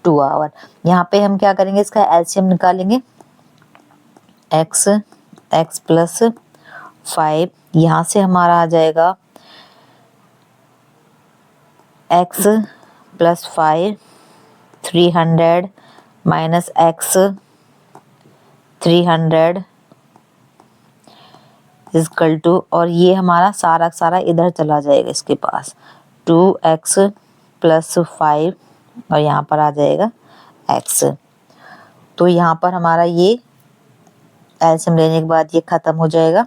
2 आवर। यहाँ पे हम क्या करेंगे, इसका एलसीएम निकालेंगे। x प्लस 5 यहाँ से हमारा आ जाएगा x plus 5 300 minus x 300 is equal to, और ये हमारा सारा सारा इधर चला जाएगा इसके पास, 2x प्लस 5 और यहाँ पर आ जाएगा x। तो यहाँ पर हमारा ये एलसीएम लेने के बाद ये खत्म हो जाएगा।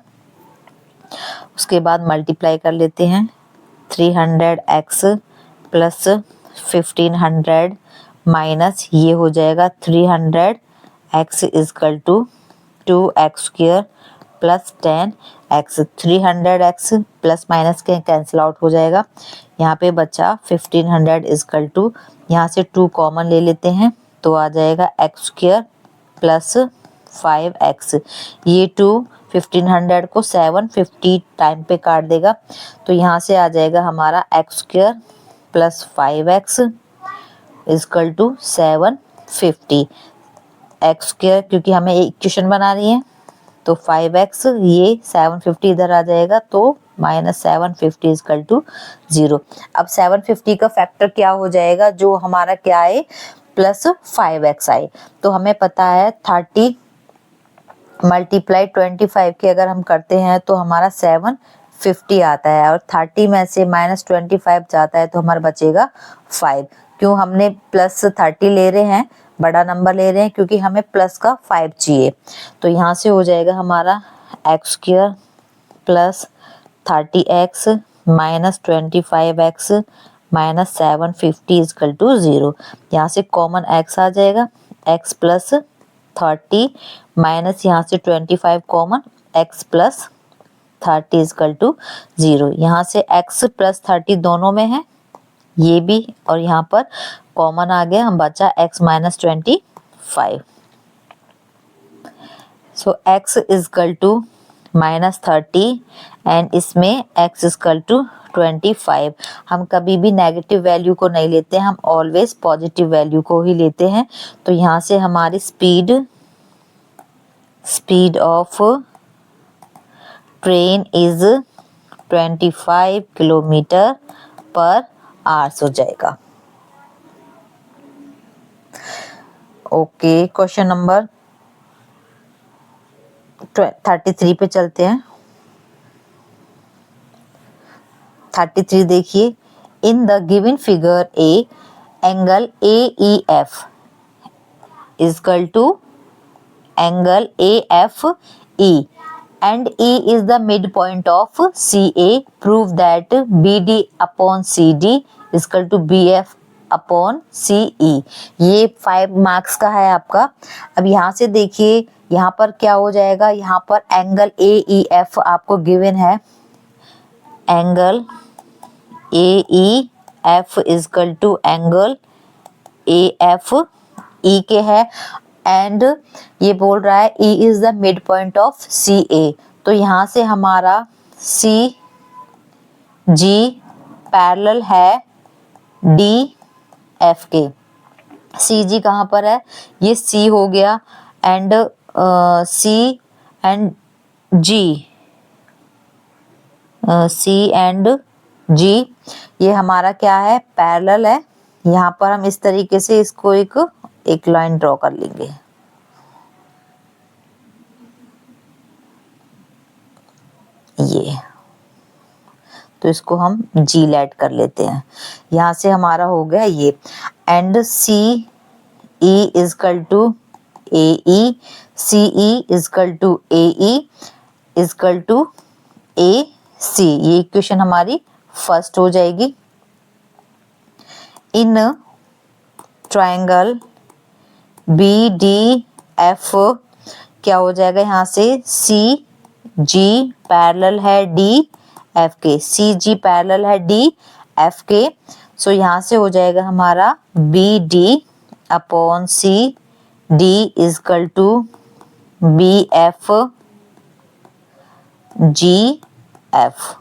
उसके बाद मल्टीप्लाई कर लेते हैं, 300x प्लस 1500 माइनस ये हो जाएगा 300x is equal to 2x square plus 10x। 300x plus minus के कैंसिल आउट हो जाएगा, यहाँ पे बचा 1500 इजकल टू, यहाँ से 2 कॉमन ले लेते हैं तो आ जाएगा x स्क्वायर प्लस 5x। ये 2 1500 को 750 टाइम पे काट देगा, तो यहाँ से आ जाएगा हमारा x square plus 5x is equal to 750। x square क्योंकि हमें इक्वेशन बना रही है तो 5x, ये 750 इधर आ जाएगा तो माइनस 750 इजकल टू 0। अब 750 का फैक्टर क्या हो जाएगा, जो हमारा क्या है प्लस 5x आए, तो हमें पता है 30 मल्टीप्लाई 25 के अगर हम करते हैं तो हमारा 750 आता है, और 30 में से माइनस 25 जाता है तो हमारा बचेगा 5। क्यों हमने प्लस 30 ले रहे हैं, बड़ा नंबर ले रहे हैं क्योंकि हमें प्लस का 5 चाहिए। तो यहाँ से हो जाएगा हमारा x square plus 30x minus 25x minus 750 is equal to 0। यहाँ से कॉमन x आ जाएगा, x प्लस 30 माइनस यहाँ से 25 common, x plus 30 is equal to 0। यहाँ से x प्लस 30 दोनों में है, ये भी और यहाँ पर कॉमन आ गया, हम बचा x minus 25। So x is equal to minus 30 and इसमें x इजकल टू 25। हम कभी भी नेगेटिव वैल्यू को नहीं लेते, हम ऑलवेज पॉजिटिव वैल्यू को ही लेते हैं। तो यहाँ से हमारी speed of train is 25 kilometre per hours हो जाएगा। ओके, क्वेश्चन नंबर 33 पे चलते हैं। 33 देखिए, in the given figure a angle AEF is equal to angle AFE and E is the midpoint of CA. Prove that BD upon CD is equal to BF upon CE. ये 5 marks का है आपका। अब यहाँ से देखिए, यहाँ पर क्या हो जाएगा, यहाँ पर एंगल AEF आपको गिवन है, angle AEF is equal to angle AFE के है, एंड ये बोल रहा है E is the mid point of CA। तो यहाँ से हमारा CG पैरेलल है DF के। CG कहाँ पर है, ये C हो गया, एंड C एंड G ये हमारा क्या है, पैरेलल है। यहाँ पर हम इस तरीके से इसको एक लाइन ड्रॉ कर लेंगे। ये तो इसको हम G लेट कर लेते हैं। यहाँ से हमारा हो गया ये, and CE is equal to AE, CE is equal to AE is equal to AC। ये इक्वेशन हमारी फर्स्ट हो जाएगी। इन ट्रायंगल BDF क्या हो जाएगा, यहाँ से CG पैरेलल है DF के, CG पैरेलल है DF के। सो यहाँ से हो जाएगा हमारा BD upon CD is equal to BF GF।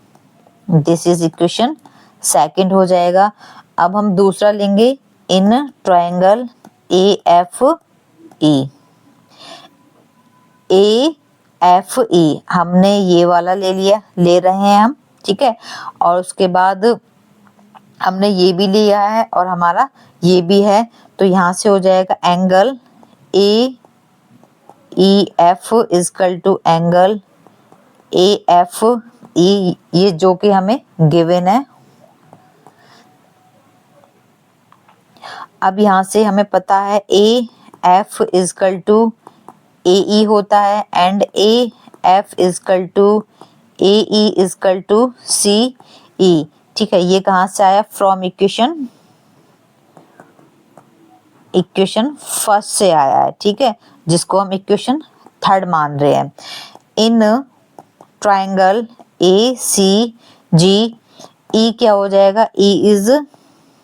This is equation second हो जाएगा। अब हम दूसरा लेंगे, इन ट्रायंगल AFE। AFE हमने ये वाला ले रहे हैं हम, ठीक है, और उसके बाद हमने ये भी लिया है और हमारा ये भी है। तो यहाँ से हो जाएगा angle AEF is equal to angle AFE, ये जो कि हमें गिवन है। अब यहाँ से हमें पता है AF इजकल टू AE होता है and AF is equal to AE is equal to CE। ठीक है, ये कहाँ से आया? फ्रॉम इक्वेशन फर्स्ट से आया है। ठीक है, जिसको हम इक्वेशन थर्ड मान रहे हैं। इन ट्राइंगल ACG, E क्या हो जाएगा? E is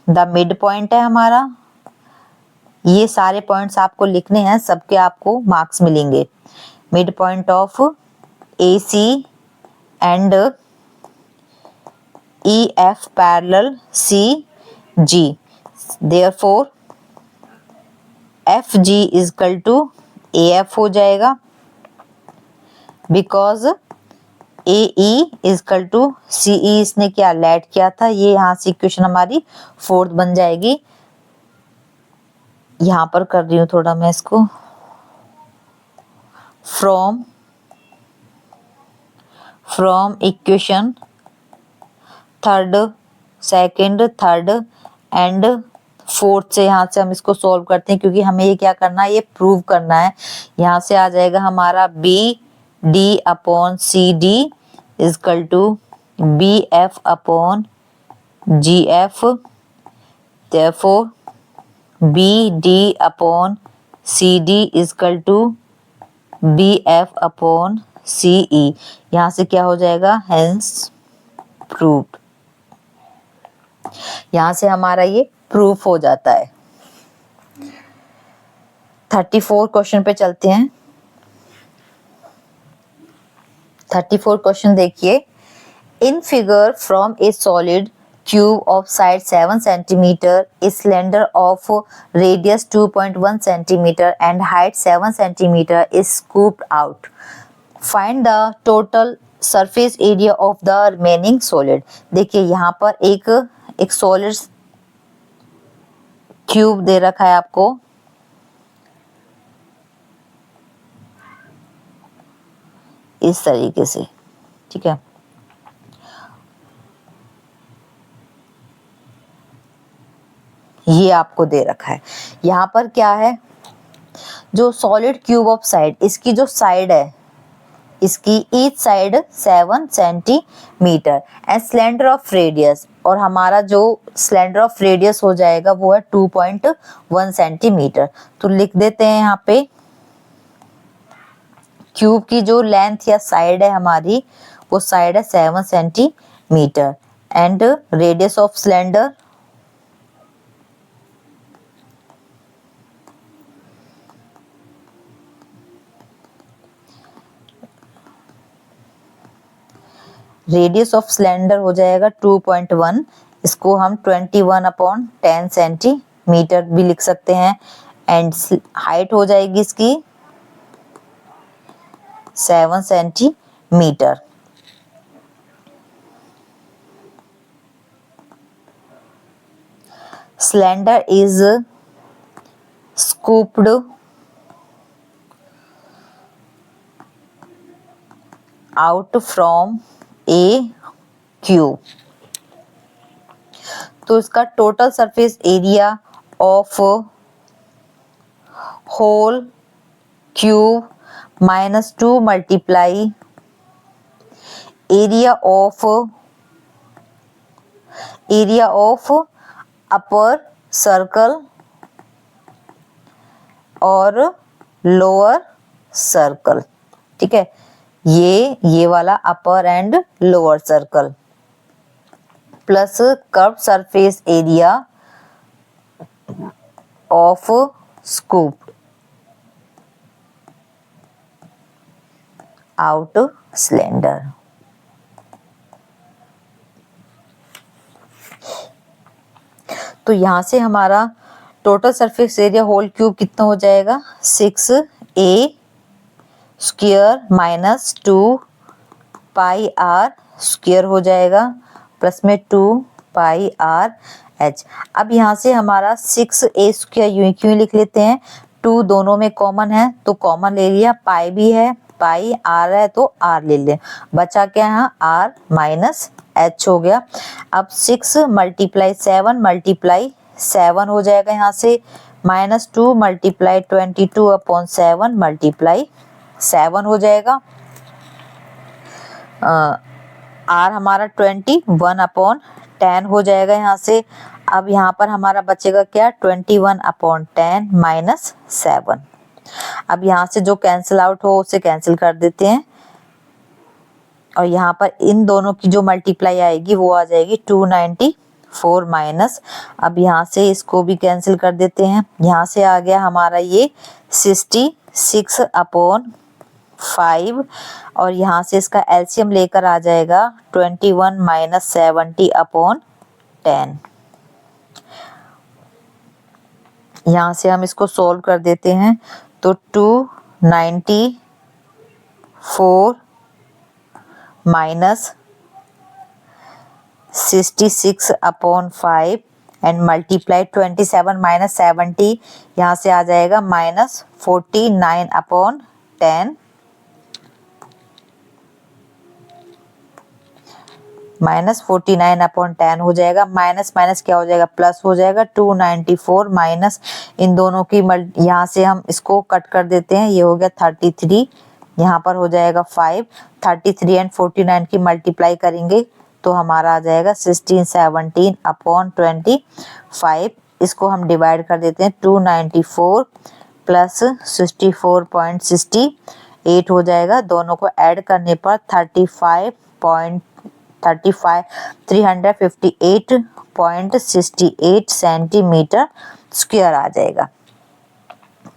the mid point है हमारा। ये सारे पॉइंट्स आपको लिखने हैं, सबके आपको मार्क्स मिलेंगे। Mid point of AC and EF parallel CG, therefore FG is equal to AF हो जाएगा, because AE is equal to CE इसने क्या लेट किया था। ये यहाँ से इक्वेशन हमारी फोर्थ बन जाएगी। यहाँ पर कर रही हूँ थोड़ा मैं इसको, from equation third, second, third and fourth से यहाँ से हम इसको सॉल्व करते हैं, क्योंकि हमें ये क्या करना है? ये प्रूव करना है। यहाँ से आ जाएगा हमारा BD upon CD is equal to BF upon GF, therefore BD upon CD is equal to BF upon CE। यहाँ से क्या हो जाएगा? Hence proved. यहाँ से हमारा ये प्रूफ हो जाता है। 34 क्वेश्चन पे चलते हैं। 34 क्वेश्चन देखिए। In figure from A solid cube of side 7 centimeter is slender of radius 2.1 centimeter and height 7 centimeter is scooped out. Find the total surface area of the remaining solid. देखिए यहाँ पर एक solid cube दे रखा है आपको, इस तरीके से। ठीक है, ये आपको दे रखा है। यहाँ पर क्या है? जो सॉलिड क्यूब ऑफ साइड, इसकी जो साइड है, इसकी each side 7 centimetre and slender of radius, और हमारा जो स्लेंडर ऑफ रेडियस हो जाएगा वो है 2.1 सेंटीमीटर। तो लिख देते हैं यहाँ पे क्यूब की जो लेंथ या साइड है हमारी, वो साइड है 7 centimetre and radius of cylinder हो जाएगा 2.1। इसको हम 21 अपॉन 10 सेंटीमीटर भी लिख सकते हैं एंड हाइट हो जाएगी इसकी 7 centimetre. Cylinder is scooped out from a cube। तो इसका total surface area of whole cube -2 multiply area of upper circle और लोअर सर्कल। ठीक है, ये वाला upper and lower circle plus curve surface area of scoop out cylinder. तो यहां से हमारा total surface area whole cube कितना हो जाएगा? 6a square minus 2 pi are square हो जाएगा प्लस में 2 पाई आर एच। अब यहाँ से हमारा 6a स्क्वायर यूं क्यों लिख लेते हैं? 2 दोनों में कॉमन है तो कॉमन ले लिया, पाई भी है पाई आर है तो आर ले लें, बचा क्या है आर माइनस एच हो गया। अब 6 मल्टीप्लाई 7 मल्टीप्लाई 7 हो जाएगा यहाँ से, माइनस 2 मल्टीप्लाई 22/7 मल्टीप्लाई 7 हो जाएगा। आर हमारा 21/10 हो जाएगा यहाँ से। अब यहाँ पर हमारा बचेगा क्या 21/10 माइनस 7। अब यहाँ से जो कैंसिल आउट हो उसे कैंसिल कर देते हैं, और यहाँ पर इन दोनों की जो मल्टीप्लाई आएगी वो आ जाएगी 294 माइनस, अब यहाँ से इसको भी कैंसिल कर देते हैं। यहाँ से आ गया हमारा ये 66/5, और यहाँ से इसका एलसीएम लेकर आ जाएगा 21 माइनस 70/10। यहाँ से हम इसको सोल्व कर देते हैं तो 294 माइनस 66/5 एंड मल्टीप्लाई 27 माइनस 70, यहाँ से आ जाएगा माइनस 49/10 माइनस 49/10 हो जाएगा। माइनस माइनस क्या हो जाएगा प्लस हो जाएगा। 294 माइनस इन दोनों की यहाँ से हम इसको कट कर देते हैं, ये हो गया 33, यहाँ पर हो जाएगा 5, 33 एंड 49 की मल्टीप्लाई करेंगे तो हमारा आ जाएगा 1617/25। इसको हम डिवाइड कर देते हैं, 294 प्लस 64.68 हो जाएगा। दोनों को ऐड करने पर 358.68 सेंटीमीटर स्क्वायर आ जाएगा।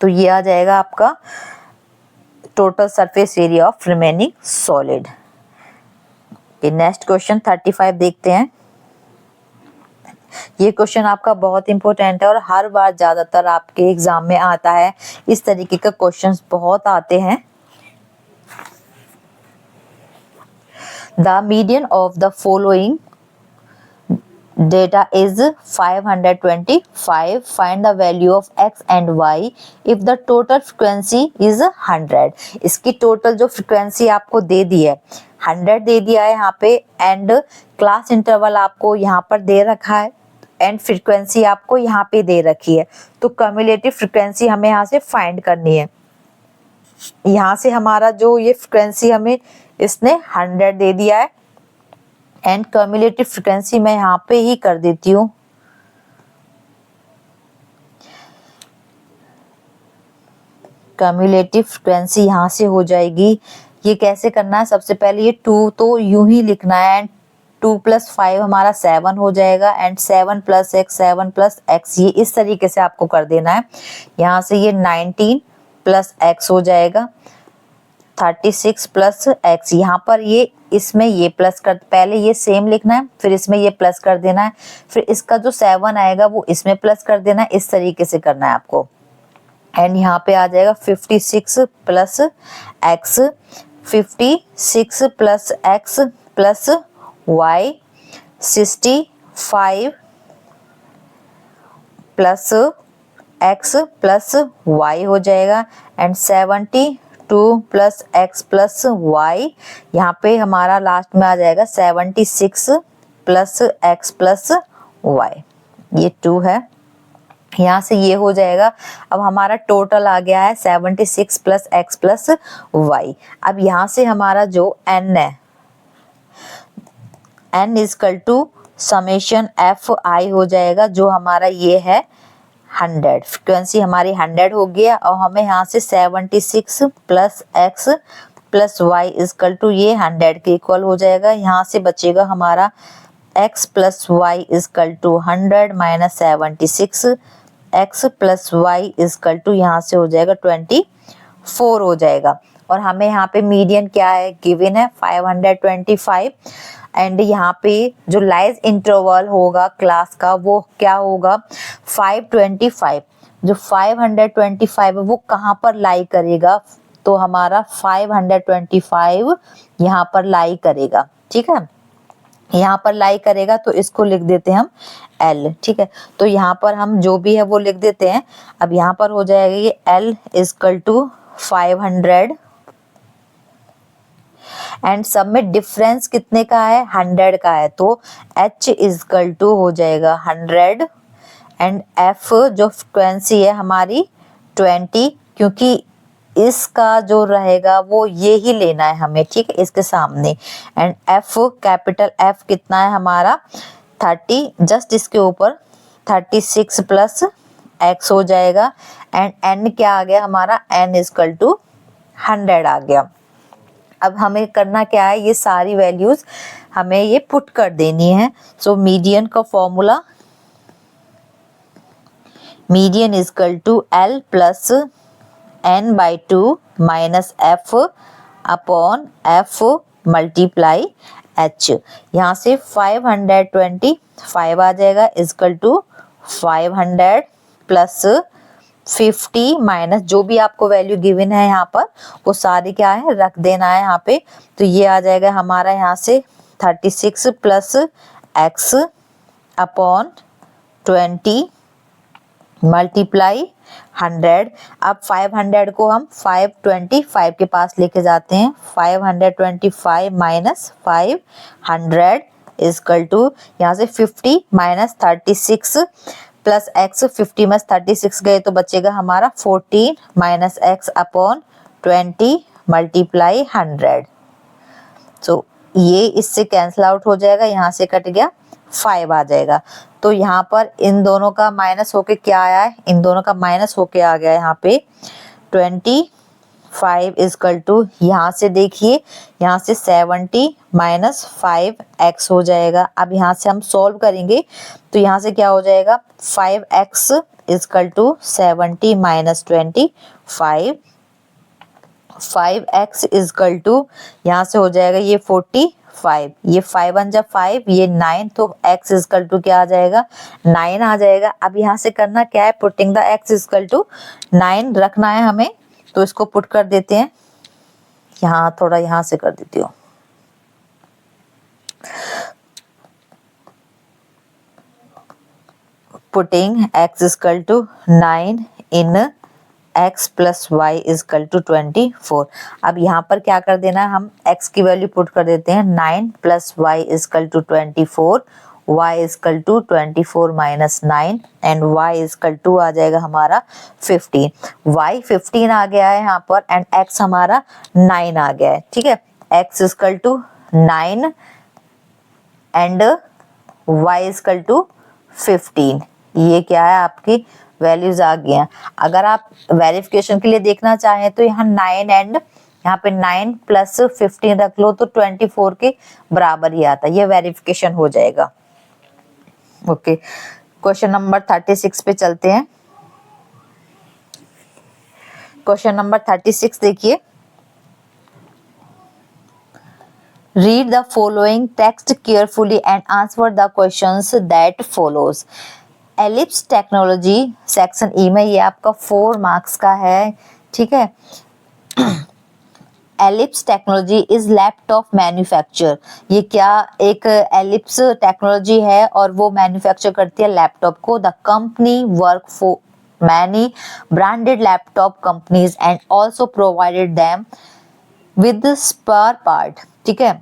तो ये आ जाएगा आपका total surface area of remaining solid. Next question 35 देखते हैं। ये क्वेश्चन आपका बहुत इंपॉर्टेंट है और हर बार ज्यादातर आपके एग्जाम में आता है। इस तरीके का क्वेश्चंस बहुत आते हैं। The median of the following data is 525. Find the value of x and y if the total frequency is 100. इसकी टोटल जो फ्रीक्वेंसी आपको दे दी है 100 दे दिया है यहाँ पे, एंड क्लास इंटरवल आपको यहाँ पर दे रखा है, एंड फ्रीक्वेंसी आपको यहाँ पे दे रखी है। तो क्यूमुलेटिव फ्रीक्वेंसी हमें यहाँ से फाइंड करनी है। यहाँ से हमारा जो ये फ्रीक्वेंसी हमें इसने 100 दे दिया है, एंड क्यूमुलेटिव फ्रीक्वेंसी मैं यहाँ पे ही कर देती हूँ। क्यूमुलेटिव फ्रीक्वेंसी यहाँ से हो जाएगी। ये कैसे करना है, सबसे पहले ये 2 तो यूं ही लिखना है, एंड 2 + 5 हमारा 7 हो जाएगा, एंड 7 + x 7 + x, ये इस तरीके से आपको कर देना है। यहाँ से ये 19 + x हो जाएगा, 36 + x, यहाँ पर ये इसमें ये प्लस कर, पहले ये सेम लिखना है, फिर इसमें ये प्लस कर देना है, फिर इसका जो 7 आएगा वो इसमें प्लस कर देना है। इस तरीके से करना है आपको। एंड यहाँ पे आ जाएगा 56 + x, 56 + x + y, 65 + x + y हो जाएगा, एंड 72 + x + y, यहाँ पे हमारा लास्ट में आ जाएगा 76 + x + y, ये 2 है। यहाँ से ये हो जाएगा। अब हमारा टोटल आ गया है 76 + x + y। अब यहाँ से हमारा जो n है, n = समेशन fi हो जाएगा, जो हमारा ये है 100। फ्रीक्वेंसी हमारी 100 हो गया, और हमें यहाँ से 76 + x + y = ये 100 के इक्वल हो जाएगा। यहाँ से बचेगा हमारा x + y = 100 - 76, x + y = यहाँ से हो जाएगा 24 हो जाएगा। और हमें यहाँ पे मीडियन क्या है गिवन है 525, एंड यहाँ पे जो लाइज इंटरवल होगा क्लास का वो क्या होगा 525। जो 525 है वो कहाँ पर लाई करेगा, तो हमारा 525 यहाँ पर लाई करेगा। ठीक है, यहाँ पर लाई करेगा, तो इसको लिख देते हैं हम L। ठीक है, तो यहाँ पर हम जो भी है वो लिख देते हैं। अब यहाँ पर हो जाएगा ये L = 500 एंड सब में डिफरेंस कितने का है, 100 का है, तो h इजकल टू हो जाएगा 100 एंड f जो फ्रीक्वेंसी है हमारी 20, क्योंकि इसका जो रहेगा वो ये ही लेना है हमें, ठीक है, इसके सामने। एंड f कैपिटल F कितना है हमारा 30, जस्ट इसके ऊपर 36 प्लस x हो जाएगा एंड n क्या आ गया हमारा, n इजकल टू 100 आ गया। अब हमें करना क्या है, ये सारी वैल्यूज हमें ये पुट कर देनी है। सो मीडियन का formula, median is equal to L plus n by 2 minus f upon f multiply h। यहाँ से 525 आ जाएगा इजकल टू 500 प्लस 50 माइनस जो भी आपको वैल्यू गिवन है यहाँ पर वो सारी क्या है रख देना है यहाँ पे। तो ये आ जाएगा हमारा यहाँ से 36 प्लस x अपॉन 20 मल्टीप्लाई 100। अब 500 को हम 525 के पास लेके जाते हैं, 525 माइनस 500 इजकल टू यहाँ से 50 माइनस 36 प्लस x, 50 में 36 गए तो बचेगा हमारा 14 माइनस x अपॉन 20 मल्टीप्लाई 100। सो ये इससे कैंसिल आउट हो जाएगा, यहाँ से कट गया 5 आ जाएगा। तो यहाँ पर इन दोनों का माइनस होके क्या आया है, इन दोनों का माइनस होके आ गया यहाँ पे 25 इजकल टू, यहाँ से देखिए यहाँ से 70 माइनस 5x हो जाएगा। अब यहाँ से हम सॉल्व करेंगे तो यहाँ से क्या हो जाएगा 5x is equal to 70 minus 25, 5x is equal to यहाँ से हो जाएगा ये 45, ये 5 1 जा 5, ये 9, तो x इजकल टू क्या आ जाएगा 9 आ जाएगा। अब यहाँ से करना क्या है, putting the x is equal to 9 रखना है हमें, तो इसको पुट कर देते हैं, यहाँ थोड़ा यहाँ से कर देती हूँ। Putting x is equal to 9 in x plus Y is equal to 24। अब यहाँ पर क्या कर देना है, हम x की वैल्यू पुट कर देते हैं 9 plus Y is equal to 24, y is equal to 24 minus 9 and y is equal to आ जाएगा हमारा 15। y 15 आ गया है यहाँ पर एंड x हमारा 9 आ गया है, ठीक है। x is equal to 9 and y is equal to 15, ये क्या है आपकी वैल्यूज आ गई हैं। अगर आप वेरिफिकेशन के लिए देखना चाहें तो यहाँ 9 एंड यहाँ पे 9 प्लस 15 रख लो तो 24 के बराबर ही आता है, ये वेरिफिकेशन हो जाएगा। ओके, क्वेश्चन नंबर 36 पे चलते हैं। क्वेश्चन नंबर 36 देखिए, read the following text carefully and answer the questions that follows. Ellipse technology section E में ये आपका 4 मार्क्स का है, ठीक है। Ellipse technology is laptop manufacture, ये क्या एक एलिप्स टेक्नोलॉजी है और वो मैन्युफैक्चर करती है लैपटॉप को। The company work for many branded laptop companies and also provided them with spare part, ठीक है।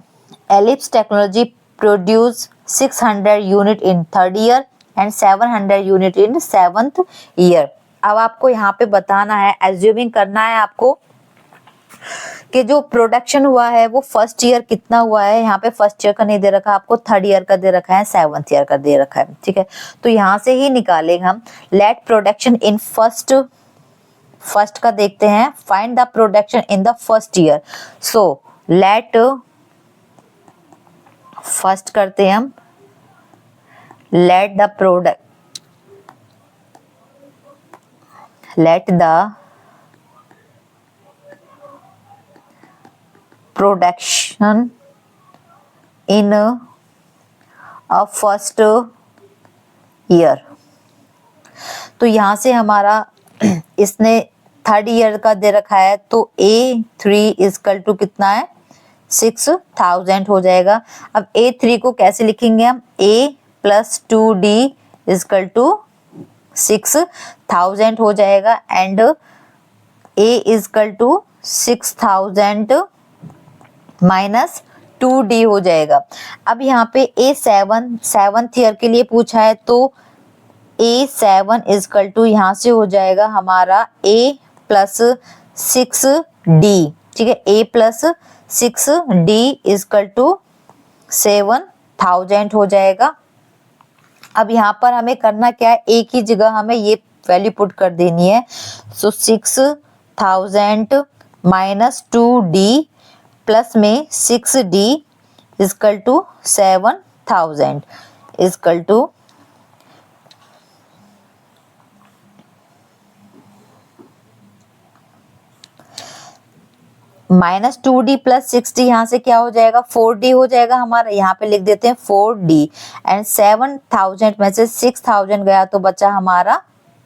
Ellipse technology produce 600 unit in 3rd year एंड 700 यूनिट इन 7th ईयर। अब आपको यहाँ पे बताना है, एज्यूमिंग करना है आपको कि जो प्रोडक्शन हुआ है वो 1st ईयर कितना हुआ है। यहाँ पे 1st ईयर का नहीं दे रखा आपको, 3rd ईयर का दे रखा है, 7th ईयर का दे रखा है, ठीक है। तो यहाँ से ही निकालेंगे हम। लेट प्रोडक्शन इन फर्स्ट का देखते हैं, find the production in the 1st year. So let first करते हैं हम, let the production in a 1st year. तो यहाँ से हमारा इसने 3rd ईयर का दे रखा है तो A3 इजकल टू कितना है 6000 हो जाएगा। अब A3 को कैसे लिखेंगे हम, A plus 2D is equal to 6000 हो जाएगा एंड A is equal to 6000 minus 2D हो जाएगा। अब यहाँ पे A7 सेवन्थ ईयर के लिए पूछा है तो A7 इजकल टू यहाँ से हो जाएगा हमारा A प्लस 6D, ठीक है, A plus 6D is equal to 7000 हो जाएगा। अब यहाँ पर हमें करना क्या है, A की जगह हमें ये वैल्यू पुट कर देनी है। सो 6000 माइनस 2D प्लस में 6D is equal to 7000 is equal to -2D plus 6D, यहाँ से क्या हो जाएगा 4D हो जाएगा हमारा, यहाँ पे लिख देते हैं 4D एंड 7000 में से 6000 गया तो बचा हमारा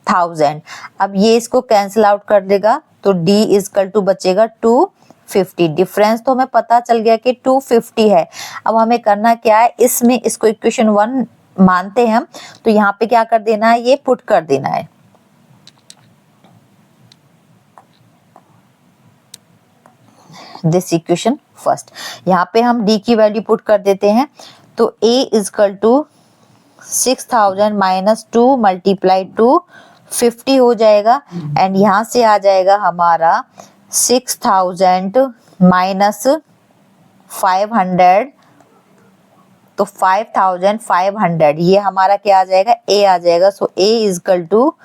1000। अब ये इसको कैंसिल आउट कर देगा तो D इजकल टू बचेगा 250। डिफरेंस तो हमें पता चल गया कि 250 है। अब हमें करना क्या है, इसमें इसको इक्वेशन 1 मानते हैं हम, तो यहाँ पे क्या कर देना है, ये पुट कर देना है। दिस इक्वेशन फर्स्ट, यहाँ पे हम D की वैल्यू पुट कर देते हैं तो A is equal to 6000 minus 2 multiply 250 हो जाएगा एंड यहाँ से आ जाएगा हमारा 6000 माइनस 500 तो 5500, ये हमारा क्या आ जाएगा, A आ जाएगा। सो A इजकल टू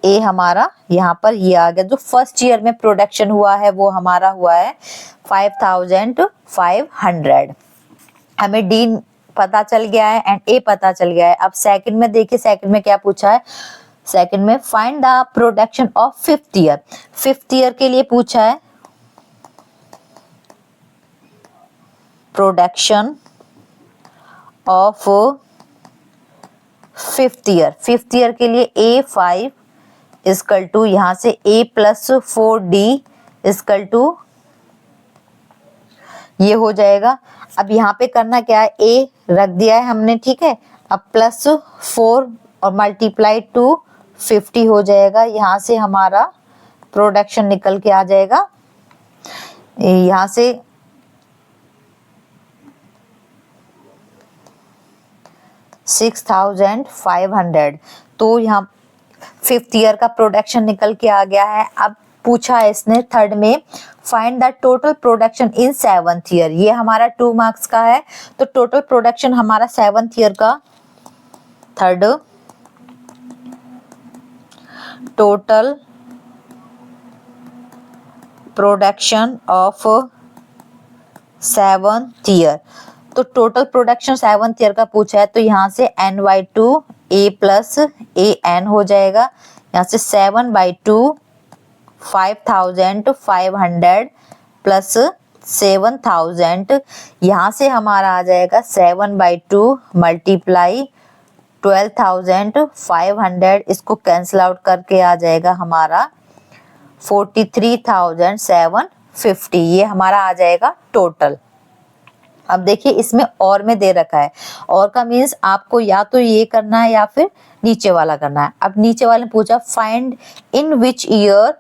ए हमारा यहाँ पर ये आ गया, जो फर्स्ट ईयर में प्रोडक्शन हुआ है वो हमारा हुआ है 5500। हमें डी पता चल गया है एंड ए पता चल गया है। अब सेकंड में देखिए, सेकंड में क्या पूछा है, सेकंड में find the production of fifth year. Fifth year के लिए पूछा है production of fifth year. Fifth year के लिए A5 इजकल टू यहाँ से A plus 4D is equal to ये हो जाएगा। अब यहाँ पे करना क्या है, A रख दिया है हमने, ठीक है। अब प्लस 4 और मल्टीप्लाई 250 हो जाएगा। यहाँ से हमारा प्रोडक्शन निकल के आ जाएगा, यहाँ से 6500। तो यहाँ फिफ्थ ईयर का प्रोडक्शन निकल के आ गया है। अब पूछा है इसने थर्ड में find the total production in seventh year. ये हमारा 2 मार्क्स का है, तो टोटल प्रोडक्शन हमारा सेवंथ ईयर का, third total production of seventh year. तो टोटल प्रोडक्शन सेवंथ ईयर का पूछा है, तो यहाँ से n/2 A प्लस AN हो जाएगा। यहाँ से 7/2 5500 प्लस 7000, यहाँ से हमारा आ जाएगा 7/2 मल्टीप्लाई 12500, इसको कैंसिल आउट करके आ जाएगा हमारा 43750। ये हमारा आ जाएगा टोटल। अब देखिए इसमें और में दे रखा है, और का मीन्स आपको या तो ये करना है या फिर नीचे वाला करना है। अब नीचे वाले ने पूछा find in which year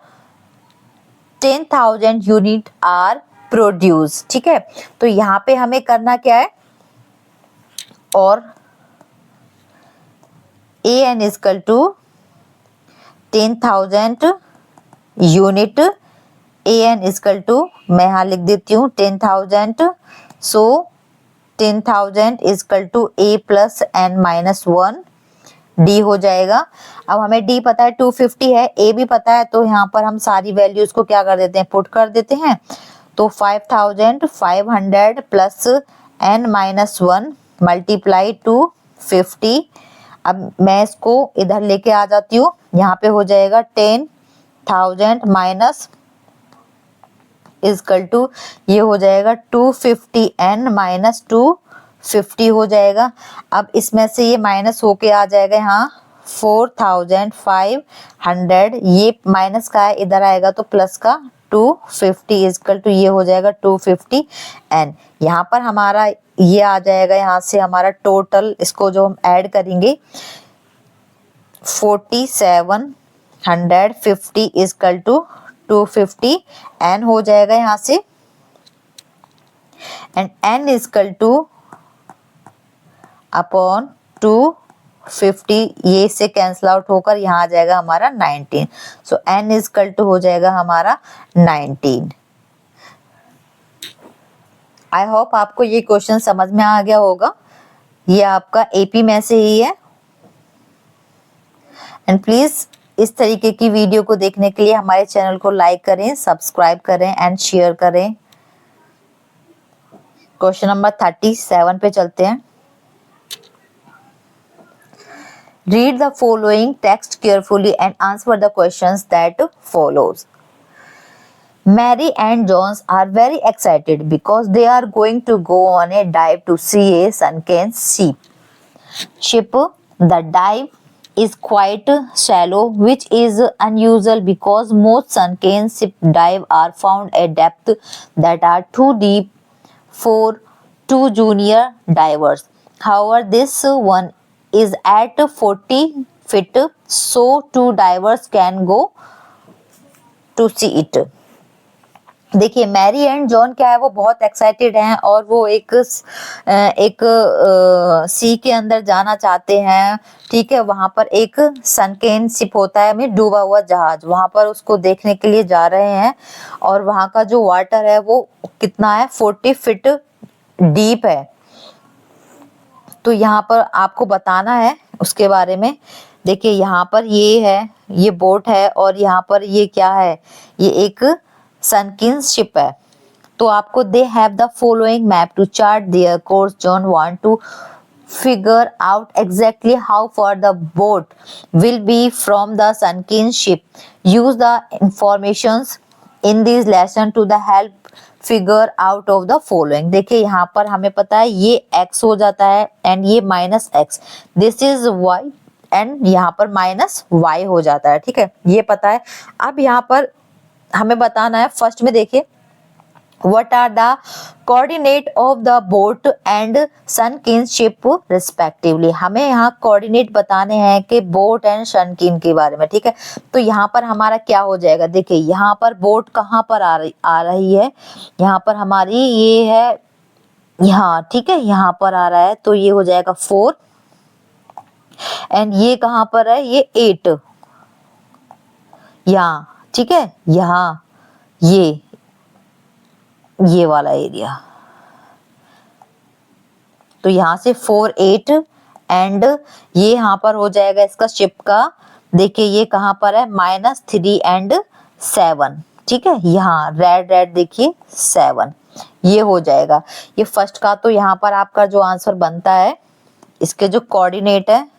10,000 unit are produce, ठीक है। तो यहाँ पे हमें करना क्या है, और AN is equal to 10,000 unit, AN is equal to मैं यहाँ लिख देती हूँ 10,000। So 10,000 is equal to A plus N-1 D हो जाएगा। अब हमें D पता है 250 है, A भी पता है, तो यहाँ पर हम सारी वैल्यूज को क्या कर देते हैं, पुट कर देते हैं। तो 5500 प्लस N-1 मल्टीप्लाई 250। अब मैं इसको इधर लेके आ जाती हूँ, यहाँ पे हो जाएगा 10,000 माइनस इजकल टू ये हो जाएगा 250 N-250 हो जाएगा। अब इसमें से ये माइनस होके आ जाएगा यहाँ 4500, ये माइनस का है, इधर आएगा तो प्लस का 250 इजकल टू ये हो जाएगा 250 N। यहाँ पर हमारा ये आ जाएगा, यहाँ से हमारा टोटल इसको जो हम ऐड करेंगे 4750 इजकल टू 250 n हो जाएगा यहाँ से, and n is equal two upon 250, ये इससे कैंसिल आउट होकर यहाँ आ जाएगा हमारा 19। सो n इज इक्वल टू हो जाएगा हमारा 19। आई होप आपको ये क्वेश्चन समझ में आ गया होगा। ये आपका एपी में से ही है। एंड प्लीज इस तरीके की वीडियो को देखने के लिए हमारे चैनल को लाइक करें, सब्सक्राइब करें एंड शेयर करें। क्वेश्चन नंबर 37 पे चलते हैं। Read the following text carefully and answer the questions that follows. Mary and John are very excited because they are going to go on a dive to see a sunken ship. The dive is quite shallow, which is unusual because most sunken ship dive are found at depth that are too deep for two junior divers. However, this one is at 40 feet, so two divers can go to see it. देखिए Mary and John क्या है, वो बहुत excited हैं और वो एक सी के अंदर जाना चाहते हैं। ठीक है, वहां पर एक सनकेन शिप होता है, में डूबा हुआ जहाज, वहां पर उसको देखने के लिए जा रहे हैं। और वहां का जो वाटर है वो कितना है, 40 फीट डीप है। तो यहाँ पर आपको बताना है उसके बारे में। देखिए यहाँ पर ये है, ये बोट है, और यहाँ पर ये क्या है, ये एक सनकिन शिप है। तो आपको they have the following map to chart their course. John want to figure out exactly how far the boat will be from the sunken ship. Use the informations in this lesson to the help figure out of the following. देखिए यहाँ पर हमें पता है ये x हो जाता है एंड ये -x, this is y and यहाँ पर -y हो जाता है। ठीक है, ये पता है। अब यहाँ पर हमें बताना है, फर्स्ट में देखिए what are the coordinate of the boat and sunken ship respectively। हमें यहाँ कोऑर्डिनेट बताने हैं कि बोट एंड सनकिन के बारे में। ठीक है, तो यहाँ पर हमारा क्या हो जाएगा, देखिए यहाँ पर बोट कहाँ पर आ रही है, यहाँ पर हमारी ये है यहाँ। ठीक है, यहाँ पर आ रहा है, तो ये हो जाएगा 4 एंड ये कहाँ पर है, ये 8 यहाँ। ठीक है, यहाँ ये वाला एरिया, तो यहाँ से 4 8 एंड ये यहाँ पर हो जाएगा इसका शिप का। देखिए ये कहाँ पर है, -3 एंड 7। ठीक है, यहाँ रेड देखिए 7, ये हो जाएगा। ये फर्स्ट का तो यहाँ पर आपका जो आंसर बनता है, इसके जो कोऑर्डिनेट है,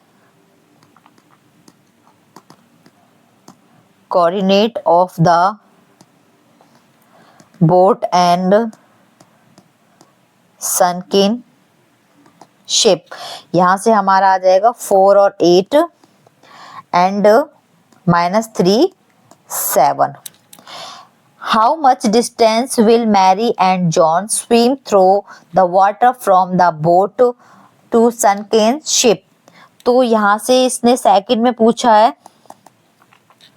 coordinate of the boat and sunken ship, यहां से हमारा आ जाएगा 4 और 8 and -3 7। How much distance will Mary and John swim through the water from the boat to sunken ship. तो यहाँ से इसने सेकंड में पूछा है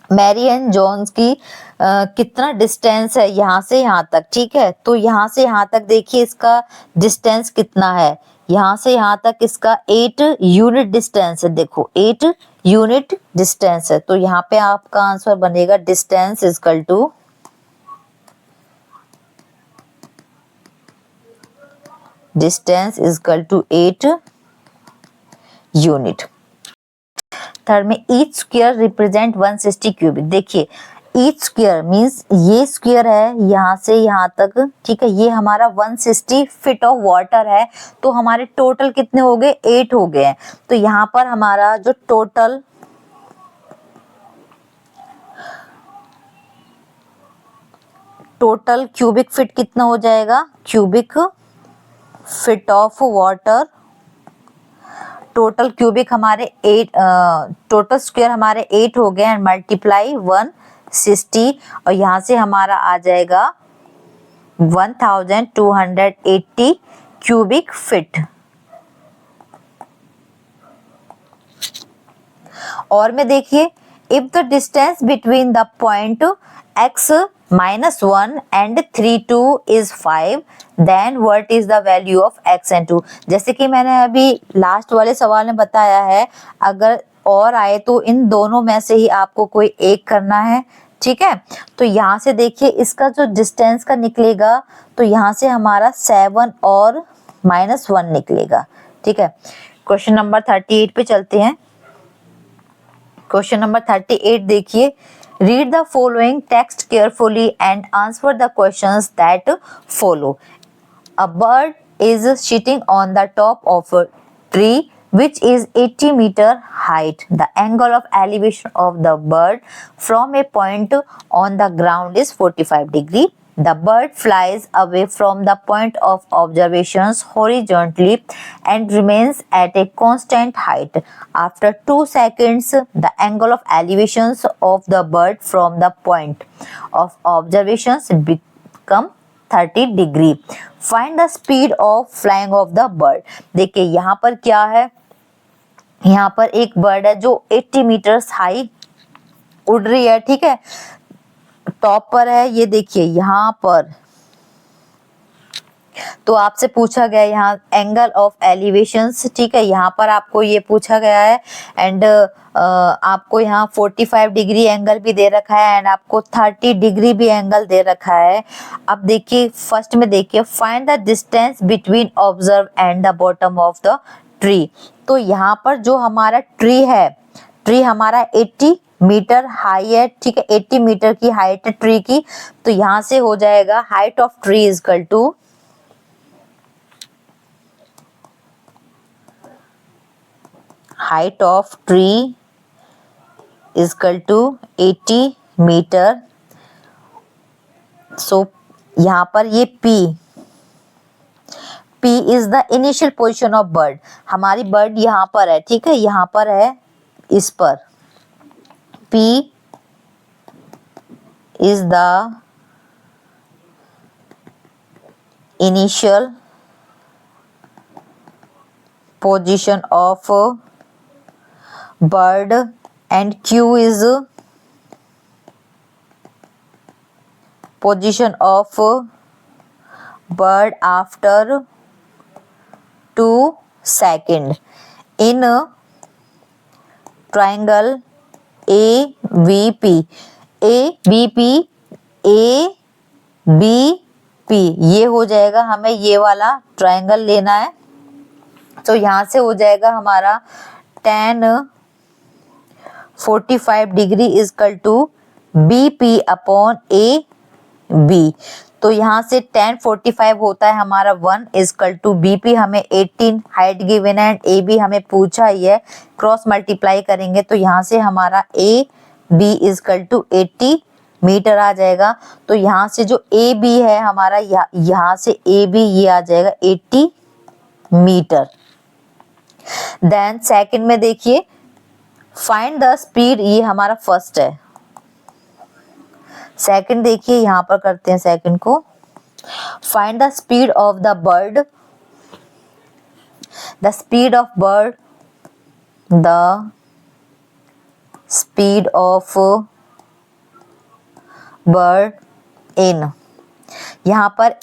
मैरी एंड जॉन्स की कितना डिस्टेंस है यहाँ से यहाँ तक। ठीक है, तो यहाँ से यहाँ तक देखिए इसका डिस्टेंस कितना है, यहाँ से यहाँ तक इसका 8 यूनिट डिस्टेंस है। देखो 8 यूनिट डिस्टेंस है, तो यहाँ पे आपका आंसर बनेगा distance equal to distance equal to 8 unit. Third में ईच स्क्वायर रिप्रेजेंट 160 क्यूबिक। देखिए ईच स्क्वायर मींस ये स्क्वायर है यहाँ से यहाँ तक। ठीक है, ये हमारा 160 फीट ऑफ वाटर है, तो हमारे टोटल कितने हो गए, 8 हो गए हैं। तो यहाँ पर हमारा जो टोटल क्यूबिक फीट कितना हो जाएगा, cubic feet of water, total cubic हमारे 8, टोटल स्क्वायर हमारे 8 हो गए एंड मल्टीप्लाई 160, और यहाँ से हमारा आ जाएगा 1280 क्यूबिक फीट। और में देखिए If the distance between the point x minus 1 and 3 2 is 5, then what is the value of x and 2? जैसे कि मैंने अभी लास्ट वाले सवाल में बताया है, अगर और आए तो इन दोनों में से ही आपको कोई एक करना है, ठीक है। तो यहाँ से देखिए इसका जो डिस्टेंस का निकलेगा, तो यहाँ से हमारा 7 और -1 निकलेगा, ठीक है। क्वेश्चन नंबर 38 पे चलते हैं। क्वेश्चन नंबर 38 देखिए, read the following text carefully and answer the questions that follow. A bird is sitting on the top of a tree which is 80 meter height. The angle of elevation of the bird from a point on the ground is 45 degree. The bird flies away from the point of observations horizontally and remains at a constant height. After 2 seconds, the angle of elevations of the bird from the point of observations become 30 degree. Find the speed of flying of the bird. देखिए यहाँ पर क्या है, यहाँ पर एक bird है जो 80 मीटर्स हाई उड़ रही है, ठीक है, टॉप पर है, ये देखिए यहाँ पर। तो आपसे पूछा गया यहाँ एंगल ऑफ एलिवेशंस, ठीक है, यहाँ पर आपको ये पूछा गया है एंड आपको यहाँ 45 डिग्री एंगल भी दे रखा है एंड आपको 30 डिग्री भी एंगल दे रखा है। अब देखिए फर्स्ट में देखिए, find the distance between observe and the bottom of the tree. तो यहाँ पर जो हमारा ट्री है, ट्री हमारा 80 मीटर हाई है, ठीक है, 80 मीटर की हाइट है ट्री की। तो यहाँ से हो जाएगा height of tree is equal to height of tree is equal to 80 metre. So यहाँ पर ये P is the initial position of bird. हमारी बर्ड यहाँ पर है, ठीक है, यहाँ पर है, इस पर P is the initial position of bird and Q is position of bird after 2 seconds. In triangle ABP, ये हो जाएगा, हमें ये वाला ट्रायंगल लेना है। तो यहाँ से हो जाएगा हमारा tan 45 degree is equal to BP upon AB। तो यहाँ से tan 45 होता है हमारा 1 इज इक्वल टू BP, हमें 18 हाइट गिवन है एंड AB हमें पूछा ही है, क्रॉस मल्टीप्लाई करेंगे तो यहाँ से हमारा AB is equal to 80 metre आ जाएगा। तो यहाँ से जो AB है हमारा, यहाँ से AB ये आ जाएगा 80 मीटर। देन सेकंड में देखिए, फाइंड द स्पीड, ये हमारा फर्स्ट है। सेकंड देखिए यहाँ पर करते हैं सेकंड को, find the speed of the bird, the speed of bird, the speed of bird in, यहाँ पर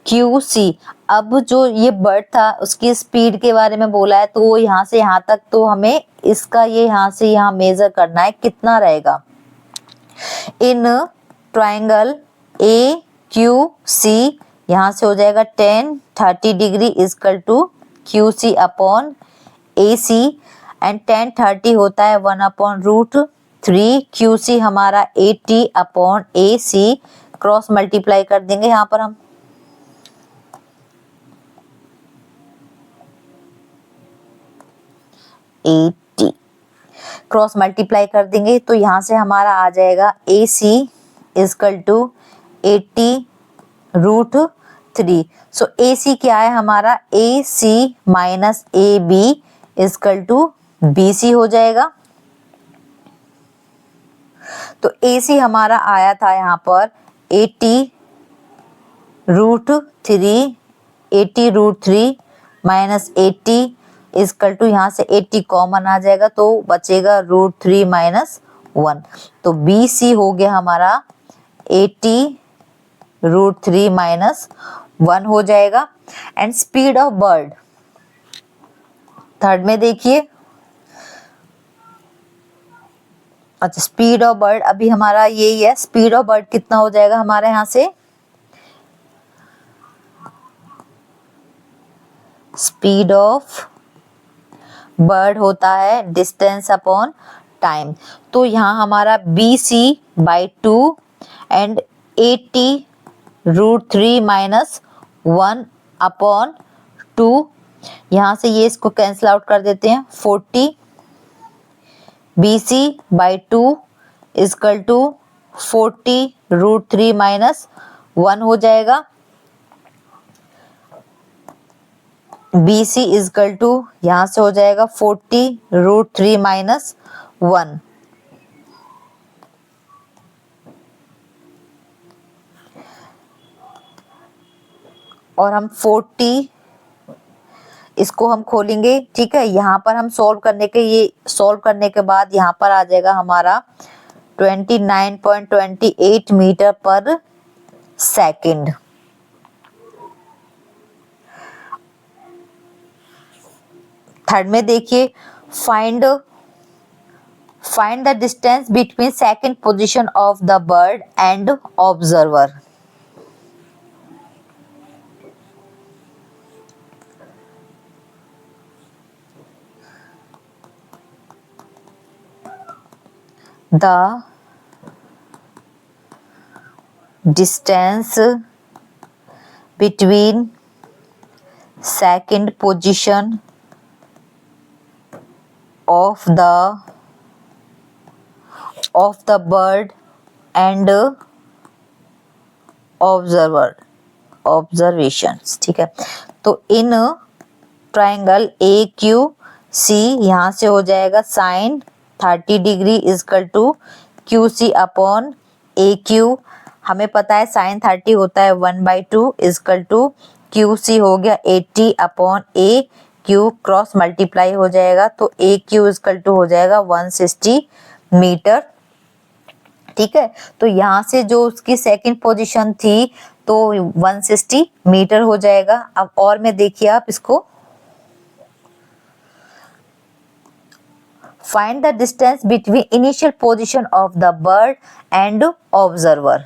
AQC। अब जो ये बर्ड था उसकी स्पीड के बारे में बोला है, तो वो यहाँ से यहाँ तक, तो हमें इसका ये यहाँ से यहाँ मेजर करना है, कितना रहेगा। इन ट्रायंगल AQC यहाँ से हो जाएगा tan 30 degree is equal to QC upon AC and tan 30 होता है 1/√3, QC हमारा 80 अपॉन AC, क्रॉस मल्टीप्लाई कर देंगे यहाँ पर हम, क्रॉस मल्टीप्लाई कर देंगे तो यहाँ से हमारा आ जाएगा AC is equal to 80√3। So AC क्या है हमारा, AC minus AB is equal to BC हो जाएगा। तो AC हमारा आया था यहाँ पर 80√3 माइनस 80, इक्वल टू यहाँ से 80 कॉमन आ जाएगा तो बचेगा √3 माइनस 1। तो BC हो गया हमारा 80 √3 माइनस 1 हो जाएगा। And speed of bird, third में देखिए, अच्छा स्पीड ऑफ बर्ड अभी हमारा यही है। स्पीड ऑफ बर्ड कितना हो जाएगा हमारे यहाँ से, स्पीड ऑफ बर्ड होता है डिस्टेंस अपॉन टाइम। तो यहाँ हमारा BC/2 एंड 80 √3 माइनस 1 अपॉन 2, यहाँ से ये इसको कैंसिल आउट कर देते हैं। 40 BC/2 इक्वल टू 40 √3 माइनस 1 हो जाएगा। BC इक्वल टू यहाँ से हो जाएगा 40 √3 माइनस 1। और हम 40 इसको हम खोलेंगे, ठीक है। यहाँ पर हम सॉल्व करने के बाद यहाँ पर आ जाएगा हमारा 29.28 मीटर पर सेकंड। थर्ड में देखिए, find the distance between second position of the bird and observer. The distance between second position of the bird and observations, ठीक है। तो इन ट्राइंगल AQC यहाँ से हो जाएगा sine 30 degree equal to QC upon AQ। हमें पता है साइन 30 होता है 1/2 इक्वल टू QC हो गया 80 अपॉन AQ, क्रॉस मल्टीप्लाई हो जाएगा तो AQ इक्वल टू हो जाएगा 160 मीटर, ठीक है। तो यहाँ से जो उसकी सेकंड पोजीशन थी तो 160 मीटर हो जाएगा। अब और में देखिए आप इसको, find the distance between initial position of the bird and observer।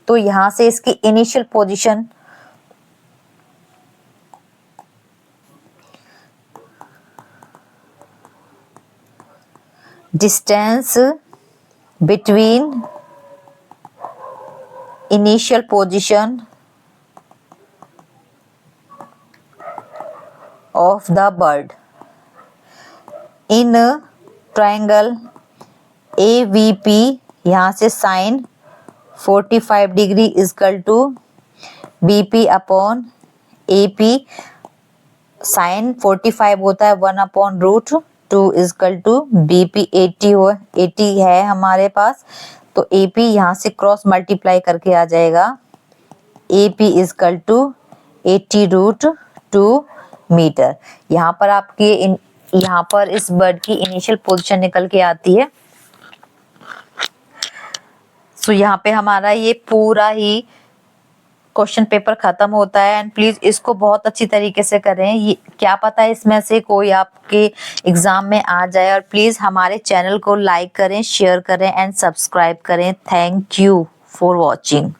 तो यहां से इसकी initial position distance between initial position of the bird in triangle AVP, यहाँ से sine 45 degree equal to BP upon AP। Sine 45 होता है 1 upon √2 equal to BP 80 है हमारे पास, तो AP यहाँ से क्रॉस मल्टीप्लाई करके आ जाएगा AP इक्वल टू 80 √2 मीटर। यहाँ पर आपकी यहाँ पर इस बर्ड की इनिशियल पोजीशन निकल के आती है। सो यहाँ पे हमारा ये पूरा ही क्वेश्चन पेपर खत्म होता है। एंड प्लीज इसको बहुत अच्छी तरीके से करें, ये क्या पता है इसमें से कोई आपके एग्जाम में आ जाए। और प्लीज हमारे चैनल को लाइक करें, शेयर करें एंड सब्सक्राइब करें। Thank you for watching.